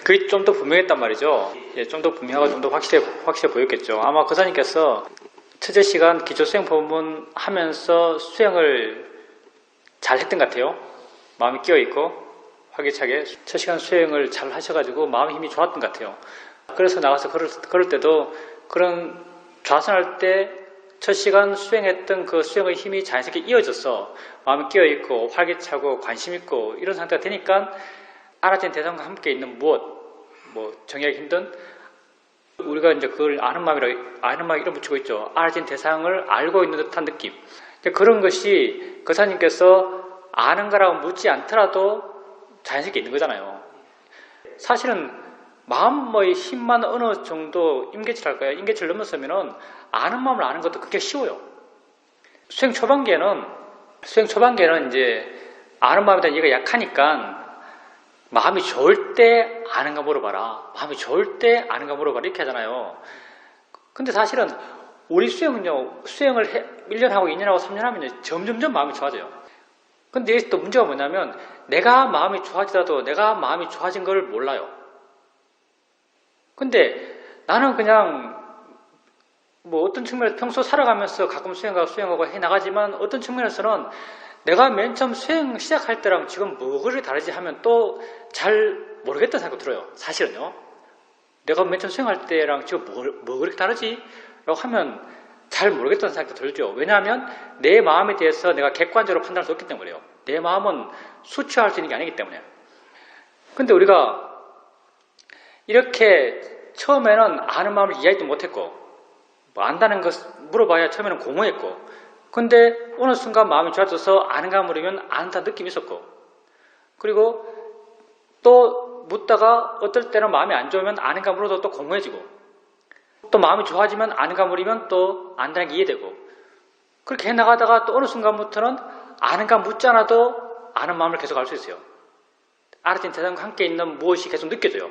그게 좀 더 분명했단 말이죠. 예, 좀 더 분명하고 좀 더 확실해 보였겠죠. 아마 거사님께서 첫째 시간 기초 수행 법문 하면서 수행을 잘 했던 것 같아요. 마음이 끼어있고 활기차게 첫 시간 수행을 잘 하셔가지고 마음의 힘이 좋았던 것 같아요. 그래서 나가서 걸을 때도 그런 좌선할 때 첫 시간 수행했던 그 수행의 힘이 자연스럽게 이어져서 마음이 끼어있고 활기차고 관심있고 이런 상태가 되니까 알아진 대상과 함께 있는 무엇, 정의하기 힘든 우리가 이제 그걸 아는 마음 이름 붙이고 있죠. 알아진 대상을 알고 있는 듯한 느낌. 그런 것이 거사님께서 아는 거라고 묻지 않더라도 자연스럽게 있는 거잖아요. 사실은 마음의 힘만 어느 정도 임계치랄까요? 임계치를 넘어서면은 아는 마음을 아는 것도 그게 쉬워요. 수행 초반기에는 이제 아는 마음에 대한 이해가 약하니까 마음이 좋을 때 아는가 물어봐라. 마음이 좋을 때 아는가 물어봐라. 이렇게 하잖아요. 근데 사실은 우리 수행은요, 수행을 1년 하고 2년 하고 3년 하면 점점점 마음이 좋아져요. 근데 여기서 또 문제가 뭐냐면 내가 마음이 좋아지더라도 내가 마음이 좋아진 걸 몰라요. 근데 나는 그냥 어떤 측면에서 평소 살아가면서 가끔 수행하고 해나가지만 어떤 측면에서는 내가 맨 처음 수행 시작할 때랑 지금 뭐 그렇게 다르지 하면 또 잘 모르겠다는 생각이 들어요. 사실은요. 내가 맨 처음 수행할 때랑 지금 뭐 그렇게 다르지? 라고 하면 잘 모르겠다는 생각이 들죠. 왜냐하면 내 마음에 대해서 내가 객관적으로 판단할 수 없기 때문에 그래요. 내 마음은 수치화할 수 있는 게 아니기 때문에. 근데 우리가 이렇게 처음에는 아는 마음을 이해하지도 못했고 안다는 것 물어봐야 처음에는 공허했고 근데 어느 순간 마음이 좋아져서 아는가 물으면 안다는 느낌이 있었고 그리고 또 묻다가 어떨 때는 마음이 안 좋으면 아는가 물어도 또 공허해지고 또 마음이 좋아지면 아는가 물으면 또 안다는 게 이해되고 그렇게 해나가다가 또 어느 순간부터는 아는가 묻지 않아도 아는 마음을 계속 알 수 있어요. 알아진 대상과 함께 있는 무엇이 계속 느껴져요.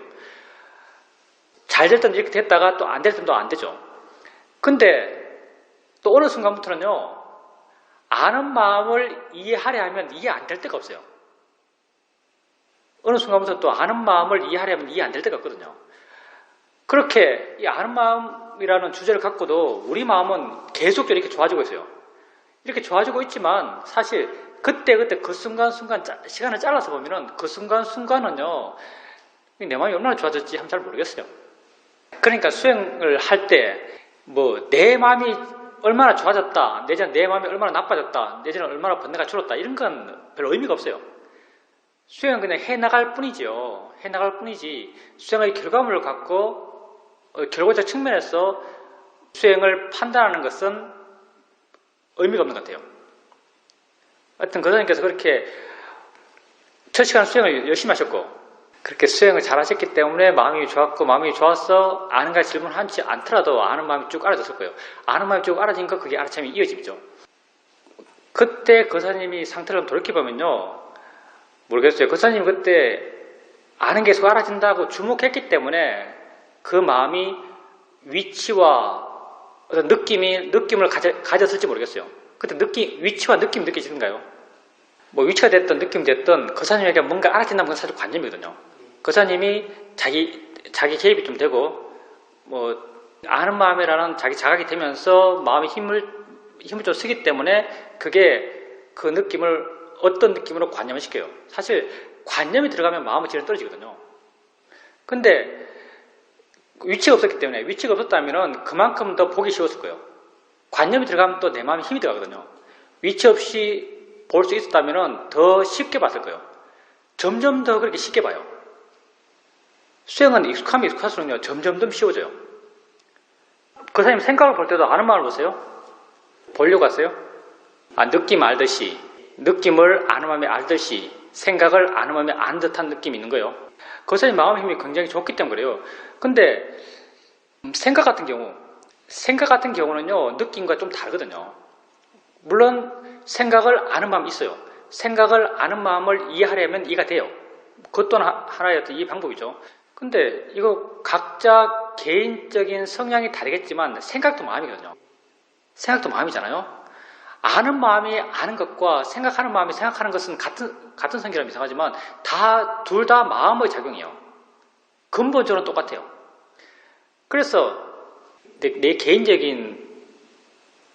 잘 될 때는 이렇게 됐다가 또 안 될 때는 또 안 되죠. 근데 또 어느 순간부터는요. 아는 마음을 이해하려 하면 이해 안 될 때가 없어요. 어느 순간부터 또 아는 마음을 이해하려 하면 이해 안 될 때가 없거든요. 그렇게 이 아는 마음이라는 주제를 갖고도 우리 마음은 계속적으로 이렇게 좋아지고 있어요. 이렇게 좋아지고 있지만 사실 그때 그 순간순간 시간을 잘라서 보면은 그 순간순간은요. 내 마음이 얼마나 좋아졌지 하면 잘 모르겠어요. 그러니까 수행을 할 때 내 마음이 얼마나 좋아졌다, 내지는 내 마음이 얼마나 나빠졌다, 내지는 얼마나 번뇌가 줄었다 이런 건 별로 의미가 없어요. 수행은 그냥 해나갈 뿐이지요. 해나갈 뿐이지 수행의 결과물을 갖고 결과적 측면에서 수행을 판단하는 것은 의미가 없는 것 같아요. 하여튼 거사님께서 그렇게 첫 시간 수행을 열심히 하셨고 그렇게 수행을 잘 하셨기 때문에 마음이 좋았고 마음이 좋아서 아는가 질문하지 않더라도 아는 마음이 쭉 알아졌을 거예요. 아는 마음이 쭉 알아진 거 그게 알아참이 이어지죠. 그때 거사님이 상태를 돌이켜보면요. 모르겠어요. 거사님이 그때 아는 게 계속 알아진다고 주목했기 때문에 그 마음이 위치와 어떤 느낌을 가졌을지 모르겠어요. 그때 위치와 느낌 느껴지는가요? 위치가 됐든 느낌이 됐든 거사님에게 뭔가 알아진다는 건 사실 관념이거든요. 거사님이 자기 개입이 좀 되고 아는 마음이라는 자기 자각이 되면서 마음의 힘을 좀 쓰기 때문에 그게 그 느낌을 어떤 느낌으로 관념을 시켜요. 사실 관념이 들어가면 마음의 질은 떨어지거든요. 근데 위치가 없었기 때문에 위치가 없었다면 그만큼 더 보기 쉬웠을 거예요. 관념이 들어가면 또 내 마음에 힘이 들어가거든요. 위치 없이 볼 수 있었다면 더 쉽게 봤을 거예요. 점점 더 그렇게 쉽게 봐요. 수행은 익숙하면 익숙할수록요. 점점 더 쉬워져요. 그 사람님 생각을 볼 때도 아는 마음을 보세요. 보려고 하세요. 느낌 알듯이 느낌을 아는 마음이 알듯이 생각을 아는 마음이 아는 듯한 느낌이 있는 거예요. 그 사람님 마음의 힘이 굉장히 좋기 때문에 그래요. 근데 생각 같은 경우는요. 느낌과 좀 다르거든요. 물론 생각을 아는 마음이 있어요. 생각을 아는 마음을 이해하려면 이해가 돼요. 그것 또한 하나의 어떤 이해 방법이죠. 근데 이거 각자 개인적인 성향이 다르겠지만 생각도 마음이거든요. 생각도 마음이잖아요. 아는 마음이 아는 것과 생각하는 마음이 생각하는 것은 같은 성격이라면 이상하지만 둘 다 마음의 작용이에요. 근본적으로 똑같아요. 그래서 내 개인적인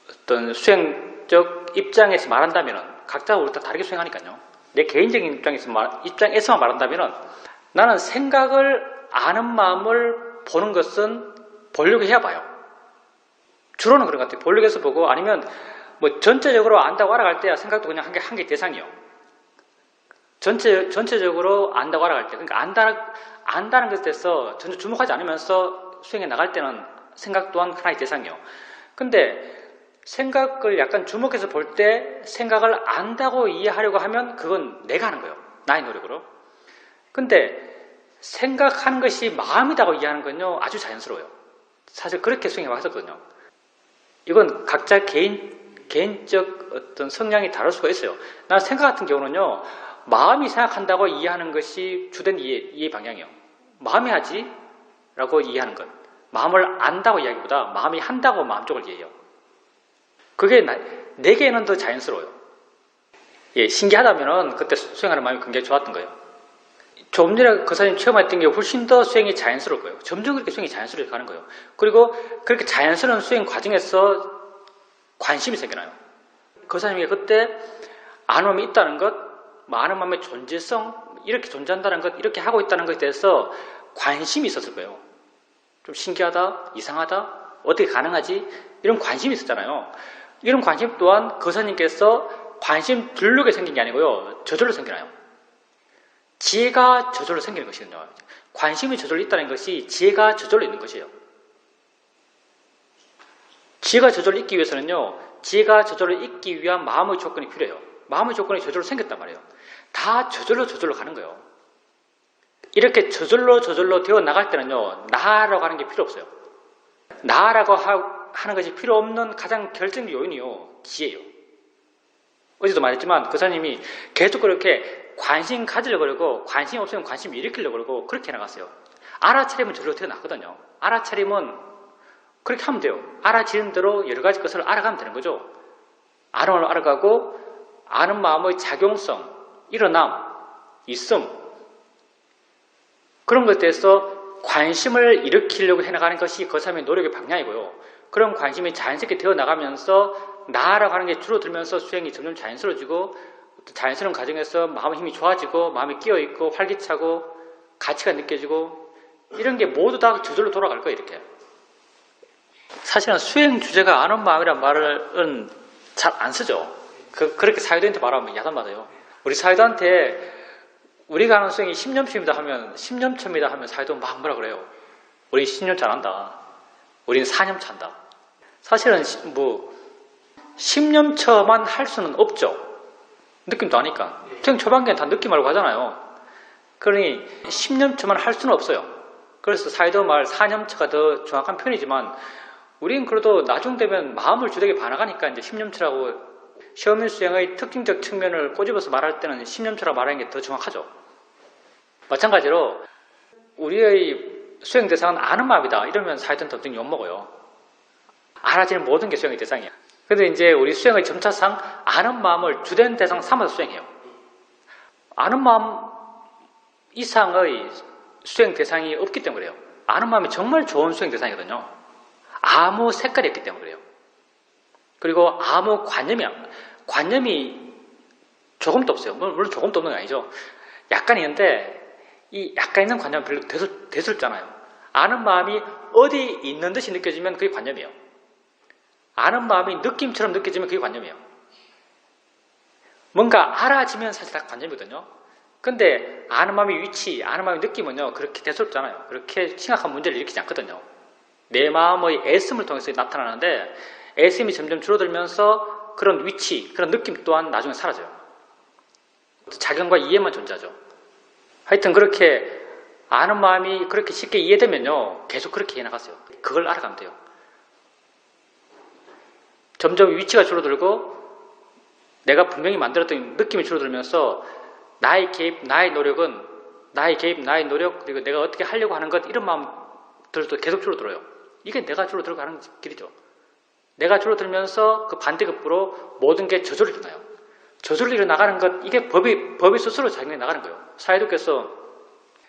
어떤 수행적 입장에서 말한다면 각자 우리 다 다르게 수행하니까요. 내 개인적인 입장에서만 말한다면 나는 생각을 아는 마음을 보는 것은 보려고 해야 봐요. 주로는 그런 것 같아요. 보려고 해서 보고 아니면 뭐 전체적으로 안다고 알아갈 때야 생각도 그냥 한 개 대상이요. 전체적으로 안다고 알아갈 때. 그러니까 안다는 것에서 전혀 주목하지 않으면서 수행해 나갈 때는 생각 또한 하나의 대상이요. 근데 생각을 약간 주목해서 볼 때 생각을 안다고 이해하려고 하면 그건 내가 하는 거예요. 나의 노력으로. 근데 생각하는 것이 마음이라고 이해하는 건요, 아주 자연스러워요. 사실 그렇게 수행해 왔었거든요. 이건 각자 개인적 어떤 성향이 다를 수가 있어요. 난 생각 같은 경우는요, 마음이 생각한다고 이해하는 것이 주된 이해 방향이에요. 마음이 하지? 라고 이해하는 것. 마음을 안다고 이야기보다 마음이 한다고 마음 쪽을 이해해요. 그게 내게는 더 자연스러워요. 예, 신기하다면은 그때 수행하는 마음이 굉장히 좋았던 거예요. 조금 전에 거사님 체험했던 게 훨씬 더 수행이 자연스러울 거예요. 점점 그렇게 수행이 자연스럽게 가는 거예요. 그리고 그렇게 자연스러운 수행 과정에서 관심이 생겨나요. 거사님이 그때 아는 마음이 있다는 것, 아는 마음의 존재성, 이렇게 존재한다는 것, 이렇게 하고 있다는 것에 대해서 관심이 있었을 거예요. 좀 신기하다, 이상하다, 어떻게 가능하지? 이런 관심이 있었잖아요. 이런 관심 또한 거사님께서 관심 들르게 생긴 게 아니고요. 저절로 생겨나요. 지혜가 저절로 생기는 것이거든요. 관심이 저절로 있다는 것이 지혜가 저절로 있는 것이에요. 지혜가 저절로 있기 위해서는요. 지혜가 저절로 있기 위한 마음의 조건이 필요해요. 마음의 조건이 저절로 생겼단 말이에요. 다 저절로 가는 거예요. 이렇게 저절로 되어 나갈 때는요. 나라고 하는 게 필요 없어요. 나라고 하는 것이 필요 없는 가장 결정적 요인이요. 지혜예요. 어제도 말했지만 거사님이 계속 그렇게 관심 가지려고 그러고 관심 없으면 관심 일으키려고 그러고 그렇게 나갔어요. 알아차리면 저절로 태어나거든요. 알아차리면 그렇게 하면 돼요. 알아지는 대로 여러 가지 것을 알아가면 되는 거죠. 아는 마음을 알아가고 아는 마음의 작용성, 일어남, 있음 그런 것에 대해서 관심을 일으키려고 해나가는 것이 거사님의 노력의 방향이고요. 그런 관심이 자연스럽게 되어나가면서 나라고 하는 게 줄어들면서 수행이 점점 자연스러워지고 자연스러운 과정에서 마음의 힘이 좋아지고 마음이 끼어있고 활기차고 가치가 느껴지고 이런 게 모두 다 저절로 돌아갈 거예요. 이렇게. 사실은 수행 주제가 아는 마음이란 말은 잘 안 쓰죠. 그렇게 사유도한테 말하면 야단받아요. 우리 사유도한테 우리가 하는 수행이 10년차입니다 하면 10년차입니다 하면 사유도 막 뭐라 그래요. 우린 10년 차한다. 우린 4년 차한다. 사실은 뭐 10년 차만 할 수는 없죠. 느낌도 아니까. 수행 초반기엔 다 느낌하려고 하잖아요. 그러니 10년 차만 할 수는 없어요. 그래서 사유도 말 4년 차가 더 정확한 표현이지만 우린 그래도 나중 되면 마음을 주되게 반화가니까 이제 10년 차라고 시험인 수행의 특징적 측면을 꼬집어서 말할 때는 10년 차라고 말하는 게 더 정확하죠. 마찬가지로 우리의 수행 대상은 아는 마음이다. 이러면 사유도는 덤등이 욕먹어요. 알아지는 모든 게 수행의 대상이야. 그런데 이제 우리 수행의 점차상 아는 마음을 주된 대상 삼아서 수행해요. 아는 마음 이상의 수행 대상이 없기 때문에 그래요. 아는 마음이 정말 좋은 수행 대상이거든요. 아무 색깔이 없기 때문에 그래요. 그리고 아무 관념이 조금도 없어요. 물론 조금도 없는 게 아니죠. 약간 있는데 이 약간 있는 관념은 별로 대수롭잖아요. 아는 마음이 어디 있는 듯이 느껴지면 그게 관념이에요. 아는 마음이 느낌처럼 느껴지면 그게 관념이에요. 뭔가 알아지면 사실 다 관념이거든요. 근데 아는 마음의 위치, 아는 마음의 느낌은요 그렇게 대수롭잖아요. 그렇게 심각한 문제를 일으키지 않거든요. 내 마음의 애씀을 통해서 나타나는데 애씀이 점점 줄어들면서 그런 위치, 그런 느낌 또한 나중에 사라져요. 작용과 이해만 존재하죠. 하여튼 그렇게 아는 마음이 그렇게 쉽게 이해되면요 계속 그렇게 해나갔어요. 그걸 알아가면 돼요. 점점 위치가 줄어들고 내가 분명히 만들었던 느낌이 줄어들면서 나의 개입, 나의 노력은 나의 개입, 나의 노력 그리고 내가 어떻게 하려고 하는 것 이런 마음들도 계속 줄어들어요. 이게 내가 줄어들고 가는 길이죠. 내가 줄어들면서 그 반대급부로 모든 게 저절로 일어나요. 저절로 일어나가는 것 이게 법이 스스로 작용해 나가는 거예요. 사회도께서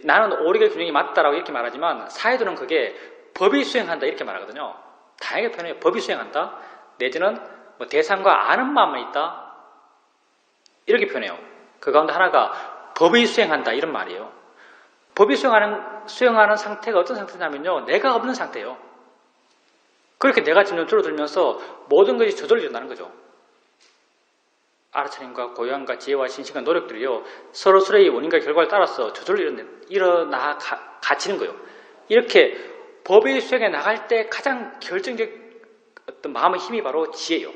나는 오리의 균형이 맞다라고 이렇게 말하지만 사회도는 그게 법이 수행한다 이렇게 말하거든요. 다양하게 표현해요. 법이 수행한다 내지는 뭐 대상과 아는 마음만 있다 이렇게 표현해요. 그 가운데 하나가 법이 수행한다 이런 말이에요. 법이 수행하는 상태가 어떤 상태냐면요. 내가 없는 상태예요. 그렇게 내가 점점 줄어들면서 모든 것이 저절로 일어나는 거죠. 알아차림과 고요함과 지혜와 신심과 노력들이요. 서로서로의 원인과 결과를 따라서 저절로 일어나 갇히는 거예요. 이렇게 법의 수행에 나갈 때 가장 결정적 어떤 마음의 힘이 바로 지혜예요.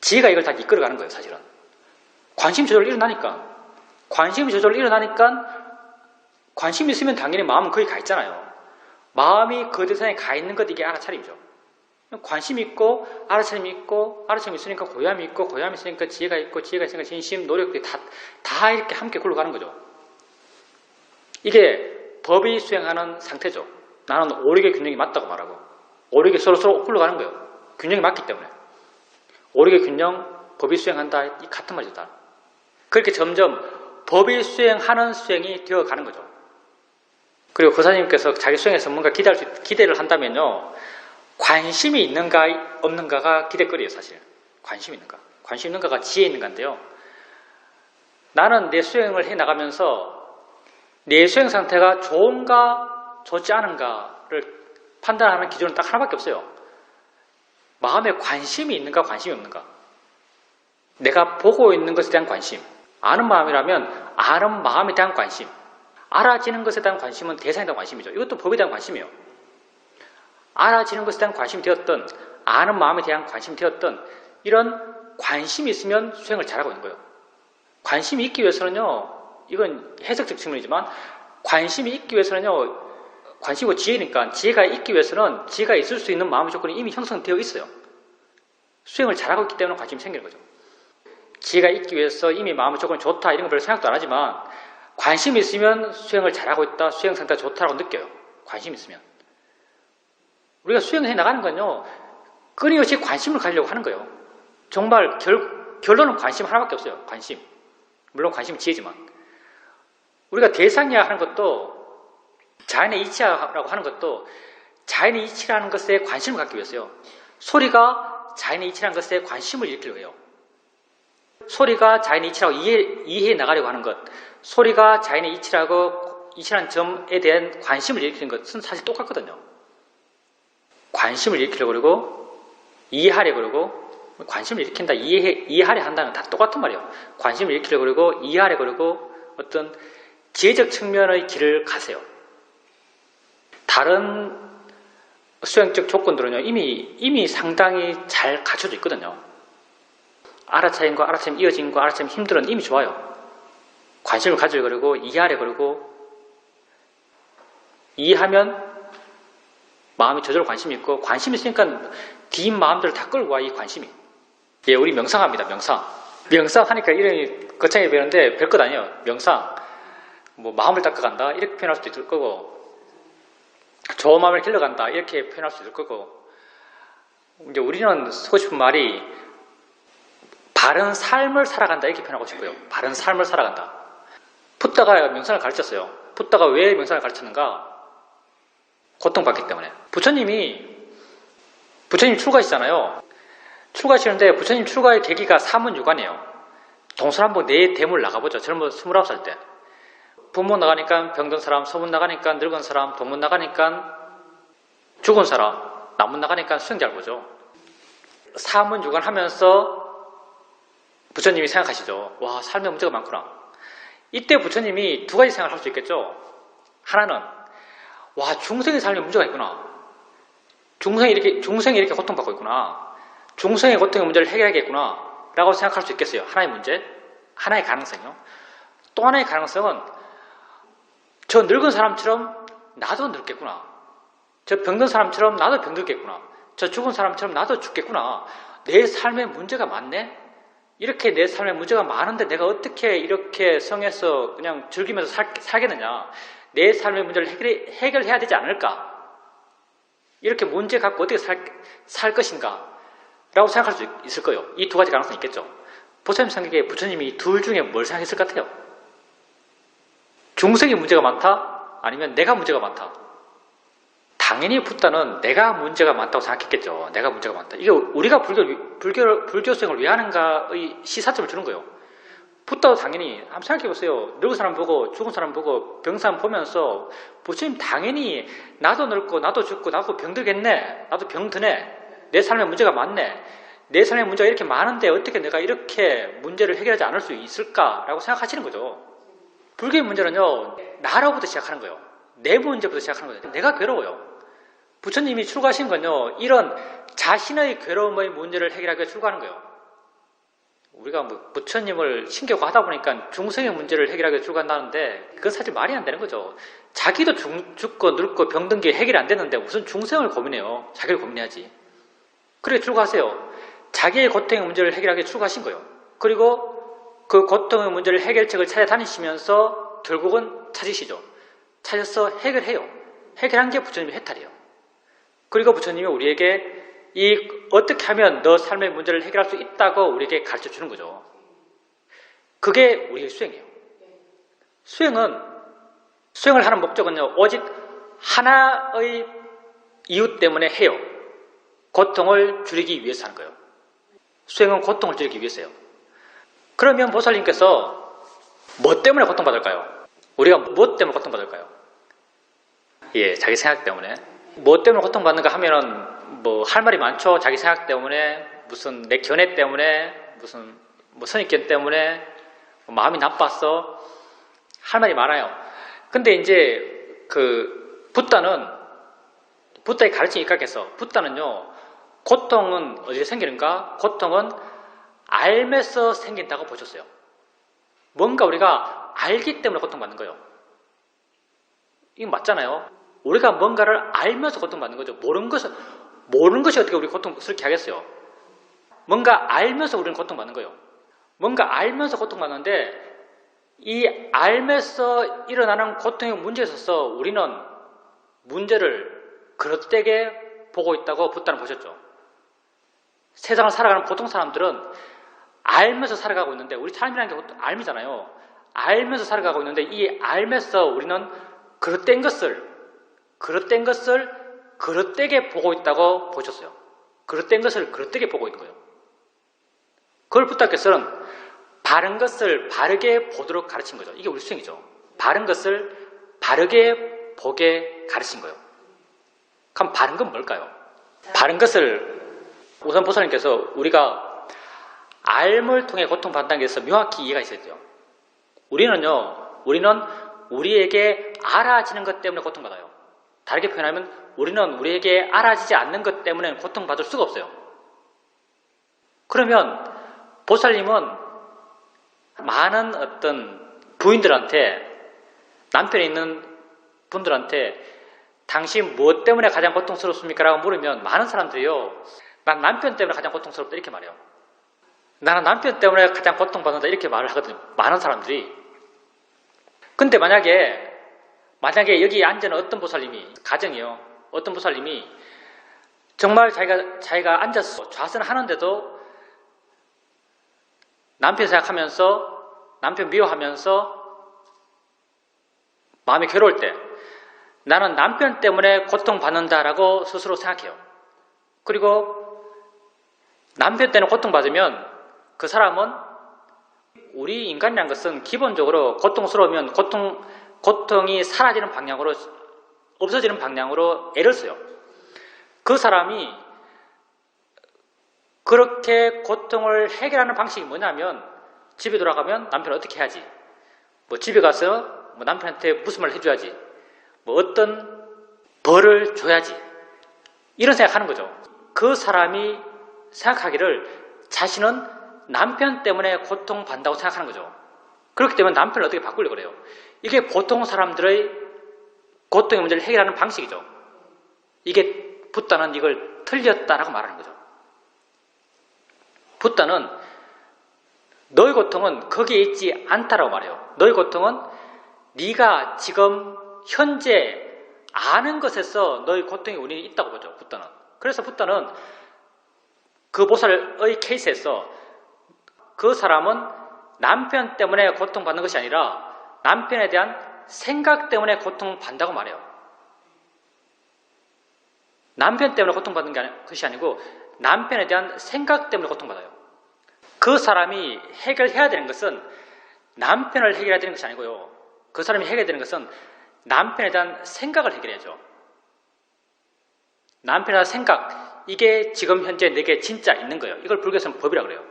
지혜가 이걸 다 이끌어가는 거예요, 사실은. 관심 저절로 일어나니까. 관심이 저절로 일어나니까 관심이 있으면 당연히 마음은 거기 가 있잖아요. 마음이 그 대상에 가 있는 것 이게 알아차림이죠. 관심이 있고 알아차림이 있고 알아차림이 있으니까 고요함이 있고 고요함이 있으니까 지혜가 있고 지혜가 있으니까 진심, 노력이 다 이렇게 함께 굴러가는 거죠. 이게 법이 수행하는 상태죠. 나는 오력의 균형이 맞다고 말하고 오력이 서로서로 굴러가는 거예요. 균형이 맞기 때문에. 오력의 균형, 법이 수행한다 이 같은 말이죠. 다. 그렇게 점점 법이 수행하는 수행이 되어가는 거죠. 그리고 고사님께서 자기 수행에서 뭔가 기대를 한다면요. 관심이 있는가 없는가가 기대거리예요. 사실. 관심이 있는가. 관심 있는가가 지혜 있는가인데요. 나는 내 수행을 해나가면서 내 수행 상태가 좋은가 좋지 않은가를 판단하는 기준은 딱 하나밖에 없어요. 마음에 관심이 있는가 관심이 없는가. 내가 보고 있는 것에 대한 관심. 아는 마음이라면 아는 마음에 대한 관심. 알아지는 것에 대한 관심은 대상에 대한 관심이죠. 이것도 법에 대한 관심이에요. 알아지는 것에 대한 관심이 되었던 아는 마음에 대한 관심이 되었던 이런 관심이 있으면 수행을 잘하고 있는 거예요. 관심이 있기 위해서는요. 이건 해석적 측면이지만 관심이 있기 위해서는요. 관심이고 지혜니까 지혜가 있기 위해서는 지혜가 있을 수 있는 마음의 조건이 이미 형성되어 있어요. 수행을 잘하고 있기 때문에 관심이 생기는 거죠. 지혜가 있기 위해서 이미 마음의 조건이 좋다 이런 거 별로 생각도 안 하지만 관심이 있으면 수행을 잘하고 있다, 수행 상태가 좋다라고 느껴요. 관심이 있으면. 우리가 수행을 해나가는 건요. 끊임없이 관심을 가지려고 하는 거예요. 정말 결론은 관심 하나밖에 없어요. 관심. 물론 관심은 지혜지만. 우리가 대상이야 하는 것도 자연의 이치라고 하는 것도 자연의 이치라는 것에 관심을 갖기 위해서요. 소리가 자연의 이치라는 것에 관심을 일으키려고 해요. 소리가 자연의 이치라고 이해해 나가려고 하는 것, 소리가 자연의 이치라는 점에 대한 관심을 일으키는 것은 사실 똑같거든요. 관심을 일으키려고 그러고 이해하려고 그러고 관심을 일으킨다, 이해하려 한다는 건 다 똑같은 말이에요. 관심을 일으키려고 그러고 이해하려고 그러고 어떤 지혜적 측면의 길을 가세요. 다른 수행적 조건들은요, 이미 상당히 잘 갖춰져 있거든요. 알아차림과 알아차림 이어짐과 알아차림 힘들은 이미 좋아요. 관심을 가지려고 그러고 이해하려고 그러고 이해하면 마음이 저절로 관심이 있고 관심이 있으니까 뒷 마음들을 다 끌고 와 이 관심이. 예, 우리 명상합니다. 명상하니까 이름이 거창해 보이는데 별것 아니에요. 명상. 뭐 마음을 닦아간다 이렇게 표현할 수도 있을 거고 좋은 마음을 길러간다 이렇게 표현할 수도 있을 거고 이제 우리는 쓰고 싶은 말이 바른 삶을 살아간다 이렇게 표현하고 싶어요. 바른 삶을 살아간다. 붓다가 명상을 가르쳤어요. 붓다가 왜 명상을 가르쳤는가? 고통받기 때문에. 부처님 출가하시잖아요. 출가하시는데 부처님 출가의 계기가 사문유관이에요. 동서남북 네 대물 나가보죠. 젊은 29살 때. 부문 나가니까 병든 사람, 소문 나가니까 늙은 사람, 동문 나가니까 죽은 사람, 남문 나가니까 수행자를 보죠. 사문유관 하면서 부처님이 생각하시죠. 와, 삶에 문제가 많구나. 이때 부처님이 두 가지 생각을 할 수 있겠죠. 하나는 와, 중생의 삶에 문제가 있구나. 중생이 이렇게 고통받고 있구나. 중생의 고통의 문제를 해결하겠구나. 라고 생각할 수 있겠어요. 하나의 문제, 하나의 가능성이요. 또 하나의 가능성은 저 늙은 사람처럼 나도 늙겠구나. 저 병든 사람처럼 나도 병들겠구나. 저 죽은 사람처럼 나도 죽겠구나. 내 삶에 문제가 많네? 이렇게 내 삶에 문제가 많은데 내가 어떻게 이렇게 성에서 그냥 즐기면서 살겠느냐. 내 삶의 문제를 해결해야 되지 않을까? 이렇게 문제 갖고 어떻게 살 것인가? 라고 생각할 수 있을 거예요. 이 두 가지 가능성이 있겠죠. 부처님 생각에 부처님이 둘 중에 뭘 생각했을 것 같아요? 중생이 문제가 많다? 아니면 내가 문제가 많다? 당연히 붓다는 내가 문제가 많다고 생각했겠죠. 내가 문제가 많다. 이게 우리가 불교 수행을 왜 하는가의 시사점을 주는 거예요. 붓다도 당연히 한번 생각해보세요. 늙은 사람 보고 죽은 사람 보고 병든 사람 보면서 부처님 당연히 나도 늙고 나도 죽고 나도 병들겠네. 나도 병드네. 내 삶에 문제가 많네. 내 삶에 문제가 이렇게 많은데 어떻게 내가 이렇게 문제를 해결하지 않을 수 있을까라고 생각하시는 거죠. 불교의 문제는요, 나로부터 시작하는 거예요. 내 문제부터 시작하는 거예요. 내가 괴로워요. 부처님이 출가하신 건요, 이런 자신의 괴로움의 문제를 해결하기 위해 출가하는 거예요. 우리가 뭐 부처님을 신경과 하다 보니까 중생의 문제를 해결하기 위해 출가한다는데 그건 사실 말이 안 되는 거죠. 자기도 죽고 늙고 병든 게 해결이 안 됐는데 무슨 중생을 고민해요. 자기를 고민해야지. 그래 출가하세요. 자기의 고통의 문제를 해결하기 위해 출가하신 거예요. 그리고 그 고통의 문제를 해결책을 찾아다니시면서 결국은 찾으시죠. 찾아서 해결해요. 해결한 게 부처님의 해탈이에요. 그리고 부처님이 우리에게 어떻게 하면 너 삶의 문제를 해결할 수 있다고 우리에게 가르쳐 주는 거죠. 그게 우리의 수행이에요. 수행을 하는 목적은요, 오직 하나의 이유 때문에 해요. 고통을 줄이기 위해서 하는 거예요. 수행은 고통을 줄이기 위해서요. 그러면 보살님께서 뭐 때문에 고통받을까요? 우리가 뭐 때문에 고통받을까요? 예, 자기 생각 때문에. 뭐 때문에 고통받는가 하면은 뭐 할 말이 많죠. 자기 생각 때문에, 무슨 내 견해 때문에, 무슨 뭐 선입견 때문에, 마음이 나빴어. 할 말이 많아요. 근데 이제 그 붓다의 가르침에 입각해서 붓다는요, 고통은 어디서 생기는가? 고통은 알면서 생긴다고 보셨어요. 뭔가 우리가 알기 때문에 고통받는 거예요. 이거 맞잖아요. 우리가 뭔가를 알면서 고통받는 거죠. 모르는 것이 어떻게 우리 고통스럽게 하겠어요. 뭔가 알면서 우리는 고통받는 거예요. 뭔가 알면서 고통받는데 이 알면서 일어나는 고통의 문제에 있어서 우리는 문제를 그릇되게 보고 있다고 붓다는 보셨죠. 세상을 살아가는 보통 사람들은 알면서 살아가고 있는데, 우리 삶이라는 게 알미잖아요. 알면서 살아가고 있는데 이 알면서 우리는 그릇된 것을 그릇되게 보고 있다고 보셨어요. 그릇된 것을 그릇되게 보고 있는 거예요. 그걸 붓다께서는 바른 것을 바르게 보도록 가르친 거죠. 이게 우리 수행이죠. 바른 것을 바르게 보게 가르친 거예요. 그럼 바른 건 뭘까요? 바른 것을 우선 보살님께서 우리가 알을 통해 고통받는다는 게 있어서 명확히 이해가 있었죠. 우리는 우리에게 알아지는 것 때문에 고통받아요. 다르게 표현하면 우리는 우리에게 알아지지 않는 것 때문에 고통받을 수가 없어요. 그러면 보살님은 많은 어떤 부인들한테, 남편이 있는 분들한테 당신 무엇 때문에 가장 고통스럽습니까? 라고 물으면 많은 사람들이요, 난 남편 때문에 가장 고통스럽다 이렇게 말해요. 나는 남편 때문에 가장 고통받는다 이렇게 말을 하거든요. 많은 사람들이. 근데 만약에 여기 앉은 어떤 보살님이, 가정이요, 어떤 보살님이 정말 자기가 앉아서 좌선을 하는데도 남편 생각하면서, 남편 미워하면서 마음이 괴로울 때 나는 남편 때문에 고통받는다라고 스스로 생각해요. 그리고 남편 때문에 고통받으면 그 사람은, 우리 인간이라는 것은 기본적으로 고통스러우면 고통이 사라지는 방향으로, 없어지는 방향으로 애를 써요. 그 사람이 그렇게 고통을 해결하는 방식이 뭐냐면, 집에 돌아가면 남편 어떻게 해야지, 뭐 집에 가서 뭐 남편한테 무슨 말을 해줘야지, 뭐 어떤 벌을 줘야지, 이런 생각하는 거죠. 그 사람이 생각하기를 자신은 남편 때문에 고통받는다고 생각하는 거죠. 그렇기 때문에 남편을 어떻게 바꾸려고 그래요. 이게 보통 사람들의 고통의 문제를 해결하는 방식이죠. 이게 붓다는 이걸 틀렸다라고 말하는 거죠. 붓다는 너의 고통은 거기에 있지 않다라고 말해요. 너의 고통은 네가 지금 현재 아는 것에서 너의 고통의 원인이 있다고 보죠. 붓다는. 그래서 붓다는 그 보살의 케이스에서 그 사람은 남편 때문에 고통받는 것이 아니라 남편에 대한 생각 때문에 고통받는다고 말해요. 남편 때문에 고통받는 것이 아니고 남편에 대한 생각 때문에 고통받아요. 그 사람이 해결해야 되는 것은 남편을 해결해야 되는 것이 아니고요. 그 사람이 해결해야 되는 것은 남편에 대한 생각을 해결해야죠. 남편에 대한 생각, 이게 지금 현재 내게 진짜 있는 거예요. 이걸 불교에서는 법이라고 그래요.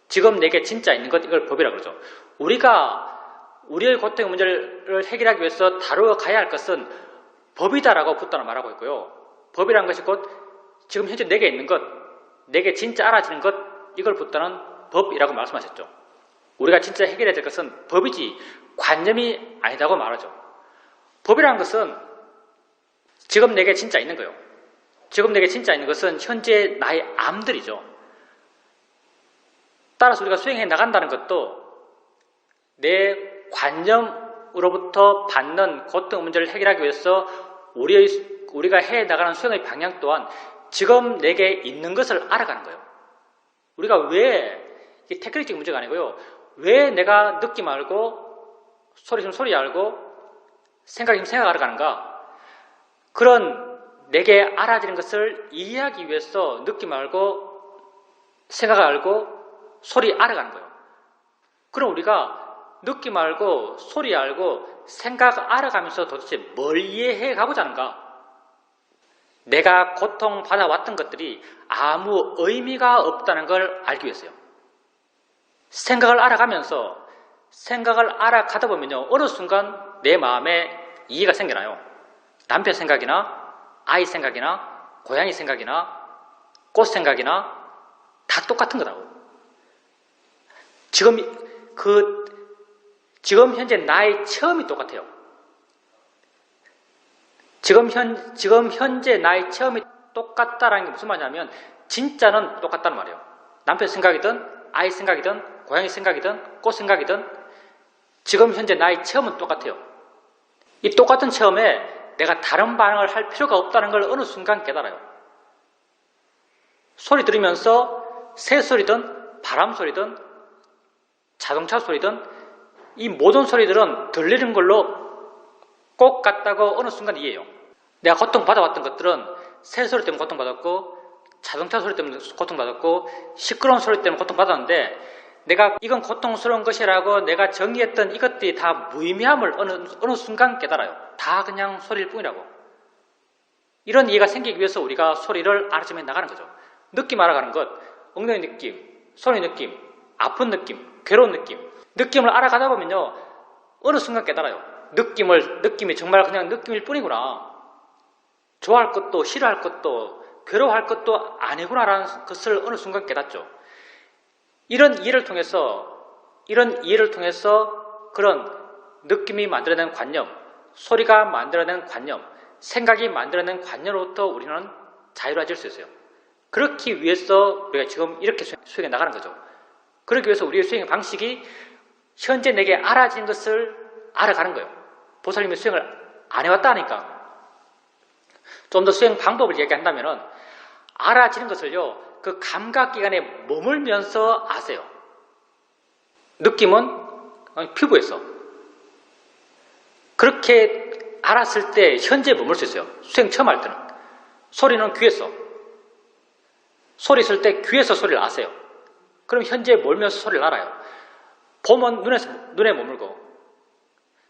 지금 내게 진짜 있는 것, 이걸 법이라고 그러죠. 우리가 우리의 고통의 문제를 해결하기 위해서 다루어 가야 할 것은 법이다라고 붓다는 말하고 있고요. 법이라는 것이 곧 지금 현재 내게 있는 것, 내게 진짜 알아지는 것, 이걸 붓다는 법이라고 말씀하셨죠. 우리가 진짜 해결해야 될 것은 법이지 관념이 아니다고 말하죠. 법이라는 것은 지금 내게 진짜 있는 거예요. 지금 내게 진짜 있는 것은 현재 나의 암들이죠. 따라서 우리가 수행해 나간다는 것도 내 관념으로부터 받는 고통 문제를 해결하기 위해서 우리가 해 나가는 수행의 방향 또한 지금 내게 있는 것을 알아가는 거예요. 우리가 왜, 이게 테크닉적인 문제가 아니고요. 왜 내가 느낌 알고 소리 좀 소리 알고 생각 좀 생각 알아가는가? 그런 내게 알아지는 것을 이해하기 위해서 느낌 알고 생각 알고 소리 알아가는 거예요. 그럼 우리가 느낌 알고 소리 알고 생각 알아가면서 도대체 뭘 이해해 가고자 하는가? 내가 고통받아왔던 것들이 아무 의미가 없다는 걸 알기 위해서요. 생각을 알아가면서 생각을 알아가다 보면요. 어느 순간 내 마음에 이해가 생겨나요. 남편 생각이나 아이 생각이나 고양이 생각이나 꽃 생각이나 다 똑같은 거라고. 지금 현재 나의 체험이 똑같아요. 지금 현재 나의 체험이 똑같다라는 게 무슨 말이냐면 진짜는 똑같다는 말이에요. 남편 생각이든 아이 생각이든 고양이 생각이든 꽃 생각이든 지금 현재 나의 체험은 똑같아요. 이 똑같은 체험에 내가 다른 반응을 할 필요가 없다는 걸 어느 순간 깨달아요. 소리 들으면서 새 소리든 바람 소리든 자동차 소리든 이 모든 소리들은 들리는 걸로 꼭 같다고 어느 순간 이해해요. 내가 고통받아왔던 것들은 새 소리 때문에 고통받았고 자동차 소리 때문에 고통받았고 시끄러운 소리 때문에 고통받았는데 내가 이건 고통스러운 것이라고 내가 정의했던 이것들이 다 무의미함을 어느 순간 깨달아요. 다 그냥 소리일 뿐이라고. 이런 이해가 생기기 위해서 우리가 소리를 알아주며 나가는 거죠. 느낌 알아가는 것, 엉덩이 느낌, 소리 느낌, 아픈 느낌, 괴로운 느낌. 느낌을 알아가다 보면요. 어느 순간 깨달아요. 느낌이 정말 그냥 느낌일 뿐이구나. 좋아할 것도 싫어할 것도 괴로워할 것도 아니구나라는 것을 어느 순간 깨닫죠. 이런 이해를 통해서 그런 느낌이 만들어낸 관념, 소리가 만들어낸 관념, 생각이 만들어낸 관념으로부터 우리는 자유로워질 수 있어요. 그렇기 위해서 우리가 지금 이렇게 수행해 나가는 거죠. 그러기 위해서 우리의 수행의 방식이 현재 내게 알아진 것을 알아가는 거예요. 보살님이 수행을 안 해왔다 하니까 좀 더 수행 방법을 얘기한다면은 알아지는 것을요, 그 감각기관에 머물면서 아세요. 느낌은 피부에서. 그렇게 알았을 때 현재에 머물 수 있어요. 수행 처음 할 때는. 소리는 귀에서. 소리 있을 때 귀에서 소리를 아세요. 그럼 현재에 몰면서 소리를 알아요. 봄은 눈에 머물고.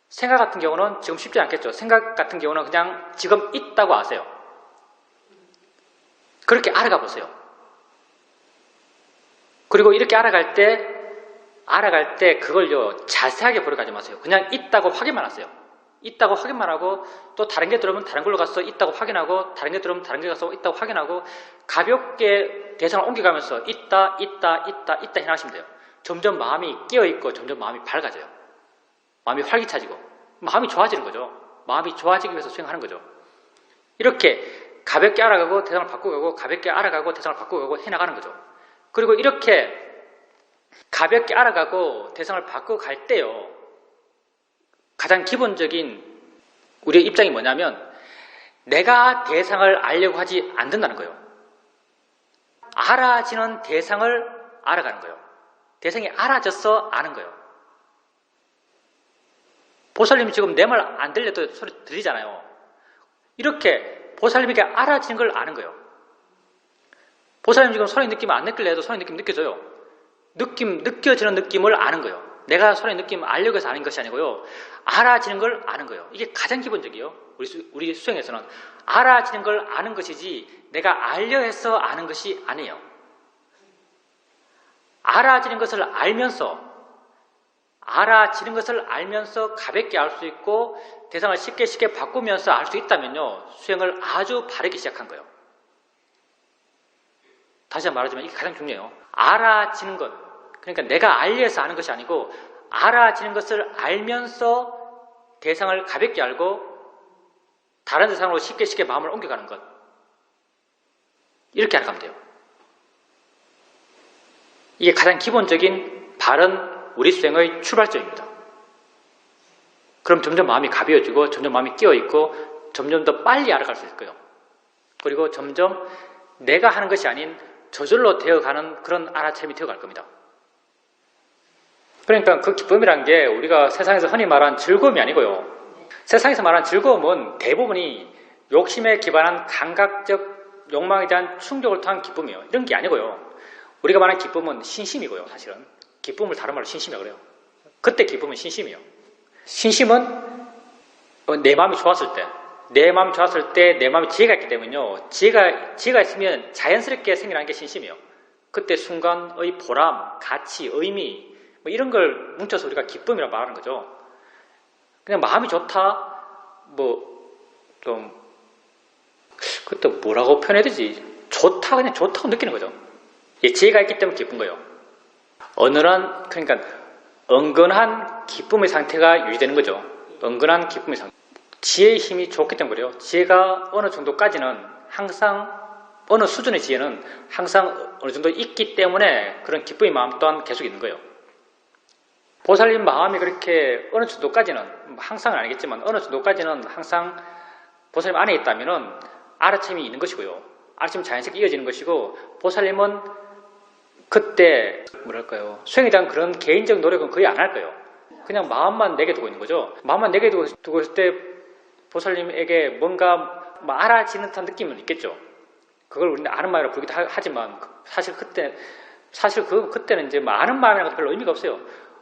생각 같은 경우는 지금 쉽지 않겠죠. 생각 같은 경우는 그냥 지금 있다고 아세요. 그렇게 알아가 보세요. 그리고 이렇게 알아갈 때 그걸요, 자세하게 보러 가지 마세요. 그냥 있다고 확인만 하세요. 있다고 확인만 하고, 또 다른 게 들어오면 다른 걸로 가서 있다고 확인하고, 다른 게 들어오면 다른 게 가서 있다고 확인하고, 가볍게 대상을 옮겨가면서 있다 해나가시면 돼요. 점점 마음이 깨어있고, 점점 마음이 밝아져요. 마음이 활기차지고, 마음이 좋아지는 거죠. 마음이 좋아지기 위해서 수행하는 거죠. 이렇게 가볍게 알아가고 대상을 바꾸고 가볍게 알아가고 대상을 바꾸고 해나가는 거죠. 그리고 이렇게 가볍게 알아가고 대상을 바꾸고 갈 때요, 가장 기본적인 우리의 입장이 뭐냐면 내가 대상을 알려고 하지 않는다는 거예요. 알아지는 대상을 알아가는 거예요. 대상이 알아져서 아는 거예요. 보살님이 지금 내 말 안 들려도 소리 들리잖아요. 이렇게 보살님에게 알아지는 걸 아는 거예요. 보살님 지금 소리 느낌 안 느낄래 해도 소리 느낌 느껴져요. 느껴지는 느낌을 아는 거예요. 내가 소리 느낌 알려고 해서 아는 것이 아니고요. 알아지는 걸 아는 거예요. 이게 가장 기본적이에요. 우리 수행에서는 알아지는 걸 아는 것이지 내가 알려 해서 아는 것이 아니에요. 알아지는 것을 알면서 가볍게 알 수 있고 대상을 쉽게 바꾸면서 알 수 있다면요. 수행을 아주 바르게 시작한 거예요. 다시 한번 말하지만 이게 가장 중요해요. 알아지는 것. 그러니까 내가 알려서 아는 것이 아니고 알아지는 것을 알면서 대상을 가볍게 알고 다른 대상으로 쉽게 마음을 옮겨가는 것. 이렇게 알아가면 돼요. 이게 가장 기본적인 바른 우리 수행의 출발점입니다. 그럼 점점 마음이 가벼워지고 점점 마음이 끼어있고 점점 더 빨리 알아갈 수 있을 거예요. 그리고 점점 내가 하는 것이 아닌 저절로 되어가는 그런 알아차림이 되어갈 겁니다. 그러니까 그 기쁨이란 게 우리가 세상에서 흔히 말하는 즐거움이 아니고요. 세상에서 말하는 즐거움은 대부분이 욕심에 기반한 감각적 욕망에 대한 충족을 통한 기쁨이에요. 이런 게 아니고요. 우리가 말하는 기쁨은 신심이고요. 사실은 기쁨을 다른 말로 신심이라고 그래요. 그때 기쁨은 신심이에요. 신심은 내 마음이 좋았을 때 내 마음이 지혜가 있기 때문에요. 지혜가 있으면 자연스럽게 생겨나는 게 신심이에요. 그때 순간의 보람, 가치, 의미 뭐 이런 걸 뭉쳐서 우리가 기쁨이라고 말하는 거죠. 그냥 마음이 좋다, 그때 뭐라고 표현해야 되지? 그냥 좋다고 느끼는 거죠. 지혜가 있기 때문에 기쁜 거예요. 그러니까 은근한 기쁨의 상태가 유지되는 거죠. 은근한 기쁨의 상태. 지혜의 힘이 좋기 때문에 그래요. 지혜가 어느 정도까지는 어느 수준의 지혜는 항상 어느 정도 있기 때문에 그런 기쁨의 마음 또한 계속 있는 거예요. 보살님 마음이 그렇게 어느 정도까지는, 항상은 아니겠지만 어느 정도까지는 항상 보살님 안에 있다면은 알아차림이 있는 것이고요. 알아차림이 자연스럽게 이어지는 것이고, 보살님은 그때 수행에 대한 그런 개인적 노력은 거의 안 할 거예요. 그냥 마음만 내게 두고 있는 거죠. 마음만 내게 두고 있을 때 보살님에게 뭔가 알아지는 듯한 느낌은 있겠죠. 그걸 우리는 아는 마음이라고 부르기도 하지만 사실 그때는 이제 아는 마음이라는 것도 별로 의미가 없어요.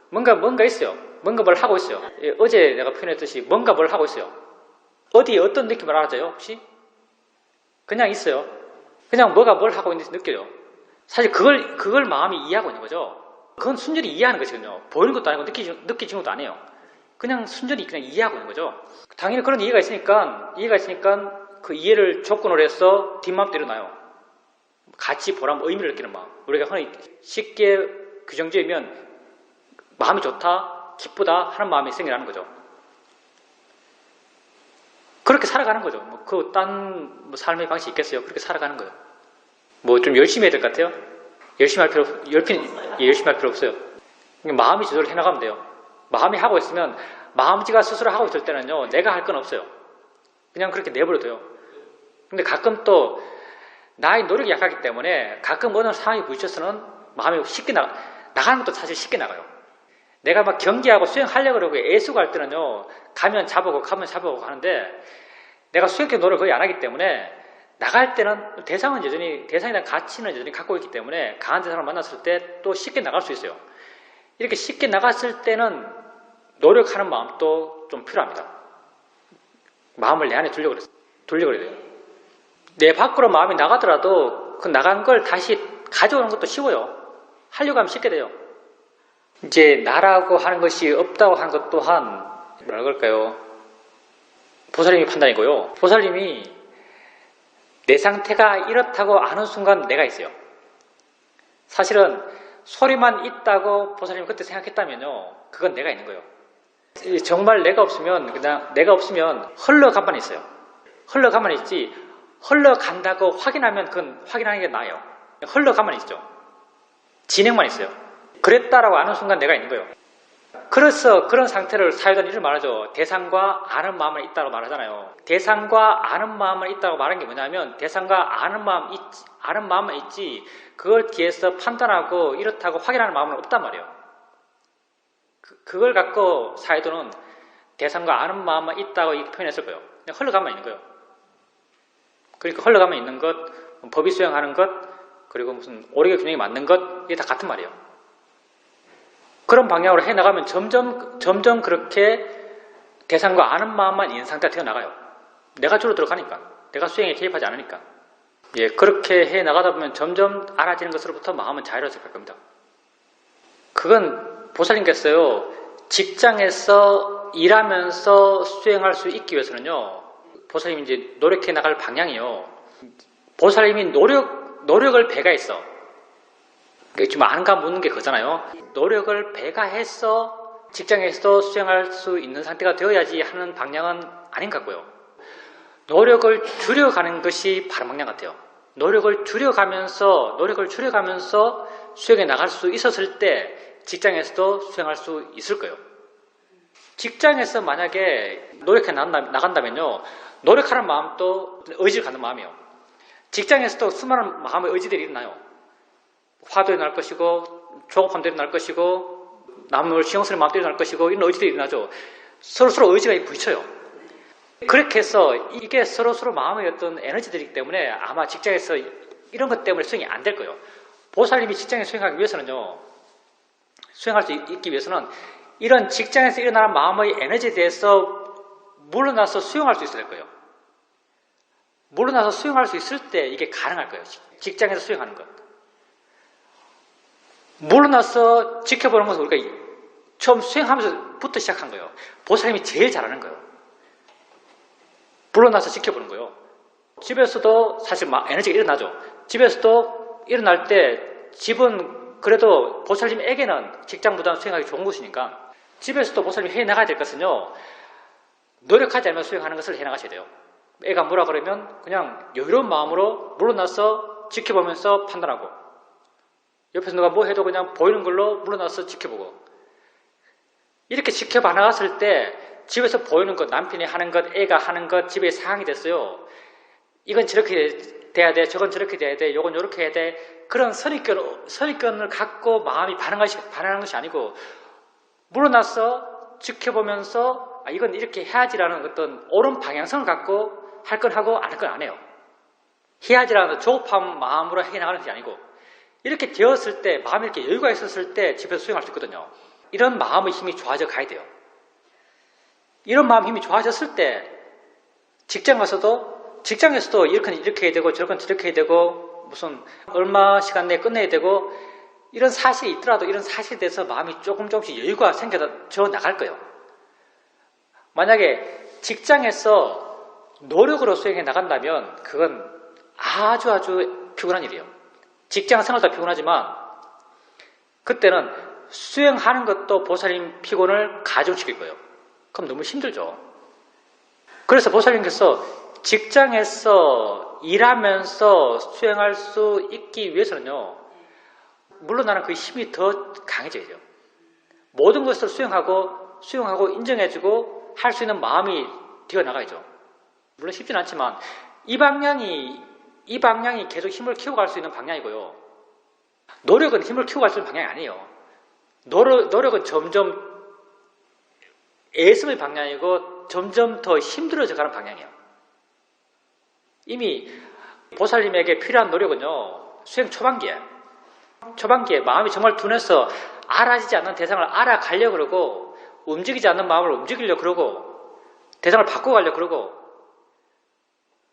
뭔가 있어요. 뭔가 뭘 하고 있어요. 어제 내가 표현했듯이 뭔가 뭘 하고 있어요. 어디에 어떤 느낌을 알아져요 혹시? 그냥 있어요. 그냥 뭐가 뭘 하고 있는지 느껴요. 사실 그걸 마음이 이해하고 있는 거죠. 그건 순전히 이해하는 것이거든요. 보이는 것도 아니고 느끼지는 것도 아니에요. 그냥 순전히 그냥 이해하고 있는 거죠. 당연히 그런 이해가 있으니까 그 이해를 조건으로 해서 뒷마음도 일어나요. 가치, 보람, 의미를 느끼는 마음. 우리가 흔히 쉽게 규정지으면 마음이 좋다, 기쁘다 하는 마음이 생겨나는 거죠. 그렇게 살아가는 거죠. 딴 삶의 방식이 있겠어요. 그렇게 살아가는 거예요. 좀 열심히 해야 될 것 같아요. 열심히 할 필요 없어요. 마음이 저절로 해나가면 돼요. 마음이 하고 있으면 마음지가 스스로 하고 있을 때는요, 내가 할 건 없어요. 그냥 그렇게 내버려둬요. 근데 가끔 또 나의 노력이 약하기 때문에 가끔 어느 상황이 부딪혀서는 마음이 쉽게 나가는 것도 사실 쉽게 나가요. 내가 막 경계하고 수행하려고 그러고 애쓰고 할 때는요, 가면 잡아오고 하는데 내가 수행적 노력을 거의 안 하기 때문에 나갈 때는 대상에 대한 가치는 여전히 갖고 있기 때문에 강한 대상을 만났을 때 또 쉽게 나갈 수 있어요. 이렇게 쉽게 나갔을 때는 노력하는 마음도 좀 필요합니다. 마음을 내 안에 두려고 그래야 돼요. 내 밖으로 마음이 나가더라도 그 나간 걸 다시 가져오는 것도 쉬워요. 하려고 하면 쉽게 돼요. 이제 나라고 하는 것이 없다고 하는 것 또한 뭐라 그럴까요? 보살님이 판단이고요. 보살님이 내 상태가 이렇다고 아는 순간 내가 있어요. 사실은 소리만 있다고 보살님이 그때 생각했다면요, 그건 내가 있는 거예요. 정말 내가 없으면 흘러가만히 있어요. 흘러가만히 있지, 흘러간다고 확인하면 그건 확인하는 게 나아요. 흘러가만히 있죠. 진행만 있어요. 그랬다라고 아는 순간 내가 있는 거예요. 그래서 그런 상태를 사유단 이를 말하죠. 대상과 아는 마음은 있다고 말하잖아요. 대상과 아는 마음은 있다고 말하는 게 뭐냐면 대상과 아는 마음만 있지 그걸 뒤에서 판단하고 이렇다고 확인하는 마음은 없단 말이에요. 그걸 갖고 사유도는 대상과 아는 마음만 있다고 이렇게 표현했을 거예요. 그냥 흘러가만 있는 거예요. 그러니까 흘러가만 있는 것, 법이 수행하는 것, 그리고 무슨 오력의 균형이 맞는 것, 이게 다 같은 말이에요. 그런 방향으로 해나가면 점점 그렇게 대상과 아는 마음만 있는 상태가 되어나가요. 내가 주로 들어가니까. 내가 수행에 개입하지 않으니까. 예, 그렇게 해나가다 보면 점점 알아지는 것으로부터 마음은 자유로워질 겁니다. 그건 보살님께서요, 직장에서 일하면서 수행할 수 있기 위해서는요, 보살님이 이제 노력해 나갈 방향이요, 보살님이 노력을 배가했어. 지금 아는가 묻는 게 그거잖아요. 노력을 배가해서 직장에서도 수행할 수 있는 상태가 되어야지 하는 방향은 아닌 것 같고요. 노력을 줄여가는 것이 바른 방향 같아요. 노력을 줄여가면서 수행해 나갈 수 있었을 때 직장에서도 수행할 수 있을 거예요. 직장에서 만약에 노력해 나간다면요, 노력하는 마음도 의지를 갖는 마음이에요. 직장에서도 수많은 마음의 의지들이 일어나요. 화도 일어날 것이고, 조급함도 일어날 것이고, 남을 신경 쓰는 마음도 일어날 것이고, 이런 의지들이 일어나죠. 서로 의지가 부딪혀요. 그렇게 해서 이게 서로 마음의 어떤 에너지들이기 때문에 아마 직장에서 이런 것 때문에 수행이 안 될 거예요. 보살님이 직장에 수행하기 위해서는요, 수행할 수 있기 위해서는 이런 직장에서 일어나는 마음의 에너지에 대해서 물러나서 수용할 수 있어야 될 거예요. 물러나서 수용할 수 있을 때 이게 가능할 거예요. 직장에서 수행하는 것. 물러나서 지켜보는 것은 우리가 처음 수행하면서부터 시작한 거예요. 보살님이 제일 잘하는 거예요. 물러나서 지켜보는 거예요. 집에서도 사실 에너지가 일어나죠. 집에서도 일어날 때 집은 그래도 보살님에게는 직장보다는 수행하기 좋은 곳이니까 집에서도 보살님이 해나가야 될 것은요, 노력하지 않으면 수행하는 것을 해나가셔야 돼요. 애가 뭐라 그러면 그냥 여유로운 마음으로 물러나서 지켜보면서 판단하고, 옆에서 누가 뭐 해도 그냥 보이는 걸로 물러나서 지켜보고, 이렇게 지켜봐 나갔을 때 집에서 보이는 것, 남편이 하는 것, 애가 하는 것, 집의 상황이 됐어요. 이건 저렇게 돼야 돼, 저건 저렇게 돼야 돼, 요건 요렇게 해야 돼. 그런 선입견을 갖고 마음이 반응하는 것이 아니고, 물러나서 지켜보면서 이건 이렇게 해야지라는 어떤 옳은 방향성을 갖고 할 건 하고 안 할 건 안 해요. 해야지라는 조급한 마음으로 해나가는 것이 아니고, 이렇게 되었을 때, 마음이 이렇게 여유가 있었을 때 집에서 수행할 수 있거든요. 이런 마음의 힘이 좋아져 가야 돼요. 이런 마음 힘이 좋아졌을 때 직장에서도 이렇게 해야 되고 저렇게 해야 되고 무슨 얼마 시간 내에 끝내야 되고 이런 사실이 있더라도 이런 사실에 대해서 마음이 조금씩 여유가 생겨져 나갈 거예요. 만약에 직장에서 노력으로 수행해 나간다면 그건 아주 피곤한 일이에요. 직장 생활도 피곤하지만 그때는 수행하는 것도 보살님 피곤을 가중시킬 거예요. 그럼 너무 힘들죠. 그래서 보살님께서 직장에서 일하면서 수행할 수 있기 위해서는요, 물론 나는 그 힘이 더 강해져야 돼요. 모든 것을 수용하고 인정해주고 할 수 있는 마음이 되어나가야죠. 물론 쉽지는 않지만 이 방향이 계속 힘을 키워갈 수 있는 방향이고요. 노력은 힘을 키워갈 수 있는 방향이 아니에요. 노력은 점점 애쓰의 방향이고 점점 더 힘들어져 가는 방향이에요. 이미 보살님에게 필요한 노력은요, 수행 초반기에 마음이 정말 둔해서 알아지지 않는 대상을 알아가려고 그러고 움직이지 않는 마음을 움직이려고 그러고 대상을 바꿔가려고 그러고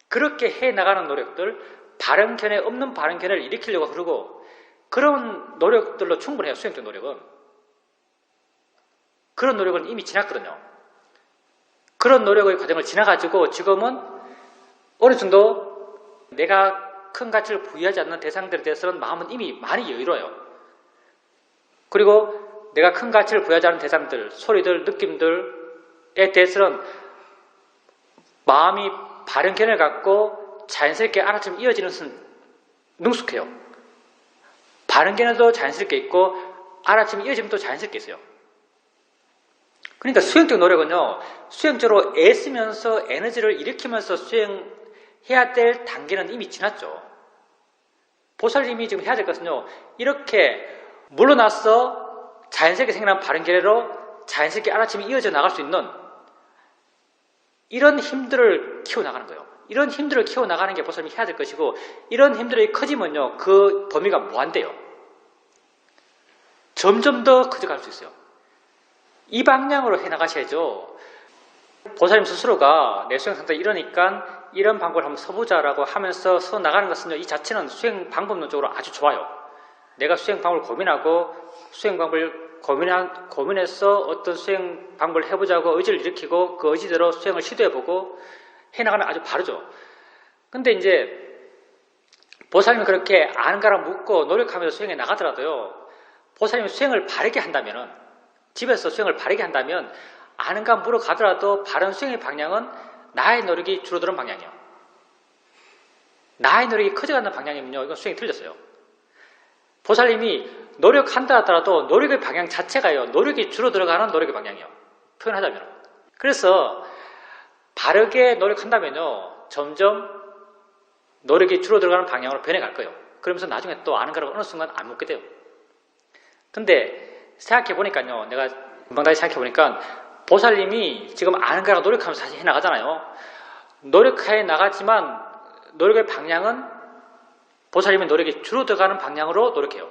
그렇게 해나가는 노력들, 바른 견해 없는 바른 견해를 일으키려고 그러고 그런 노력들로 충분해요. 수행적 노력은. 그런 노력은 이미 지났거든요. 그런 노력의 과정을 지나가지고 지금은 어느 정도 내가 큰 가치를 부여하지 않는 대상들에 대해서는 마음은 이미 많이 여유로워요. 그리고 내가 큰 가치를 부여하지 않는 대상들, 소리들, 느낌들에 대해서는 마음이 바른 견해를 갖고 자연스럽게 알아차림 이어지는 것은 능숙해요. 바른 견해도 자연스럽게 있고 알아차림 이어짐도 자연스럽게 있어요. 그러니까 수행적 노력은요, 수행적으로 애쓰면서 에너지를 일으키면서 수행해야 될 단계는 이미 지났죠. 보살님이 지금 해야 될 것은요, 이렇게 물러나서 자연스럽게 생겨난 바른 견해로 자연스럽게 알아침이 이어져 나갈 수 있는 이런 힘들을 키워나가는 거예요. 이런 힘들을 키워나가는 게 보살님이 해야 될 것이고, 이런 힘들이 커지면요, 그 범위가 무한대요. 점점 더 커져갈 수 있어요. 이 방향으로 해나가셔야죠. 보살님 스스로가 내 수행 상태가 이러니까 이런 방법을 한번 써보자라고 하면서 써나가는 것은요, 이 자체는 수행 방법론적으로 아주 좋아요. 내가 수행 방법을 고민하고 수행 방법을 고민해서 어떤 수행 방법을 해보자고 의지를 일으키고 그 의지대로 수행을 시도해보고 해나가는 아주 바르죠. 근데 이제 보살님이 그렇게 아는가랑 묻고 노력하면서 수행해 나가더라도요, 보살님이 수행을 바르게 한다면은, 집에서 수행을 바르게 한다면 아는가 물어가더라도 바른 수행의 방향은 나의 노력이 줄어드는 방향이에요. 나의 노력이 커져가는 방향이면요, 이건 수행이 틀렸어요. 보살님이 노력한다 하더라도 노력의 방향 자체가요, 노력이 줄어들어가는 노력의 방향이에요. 표현하자면. 그래서 바르게 노력한다면요, 점점 노력이 줄어들어가는 방향으로 변해갈 거예요. 그러면서 나중에 또 아는 거라고 어느 순간 안 묻게 돼요. 근데 생각해보니까요, 내가 금방 다시 생각해보니까 보살님이 지금 아는 거라고 노력하면서 사실 해나가잖아요. 노력해 나가지만 노력의 방향은 보살님의 노력이 줄어들어가는 방향으로 노력해요.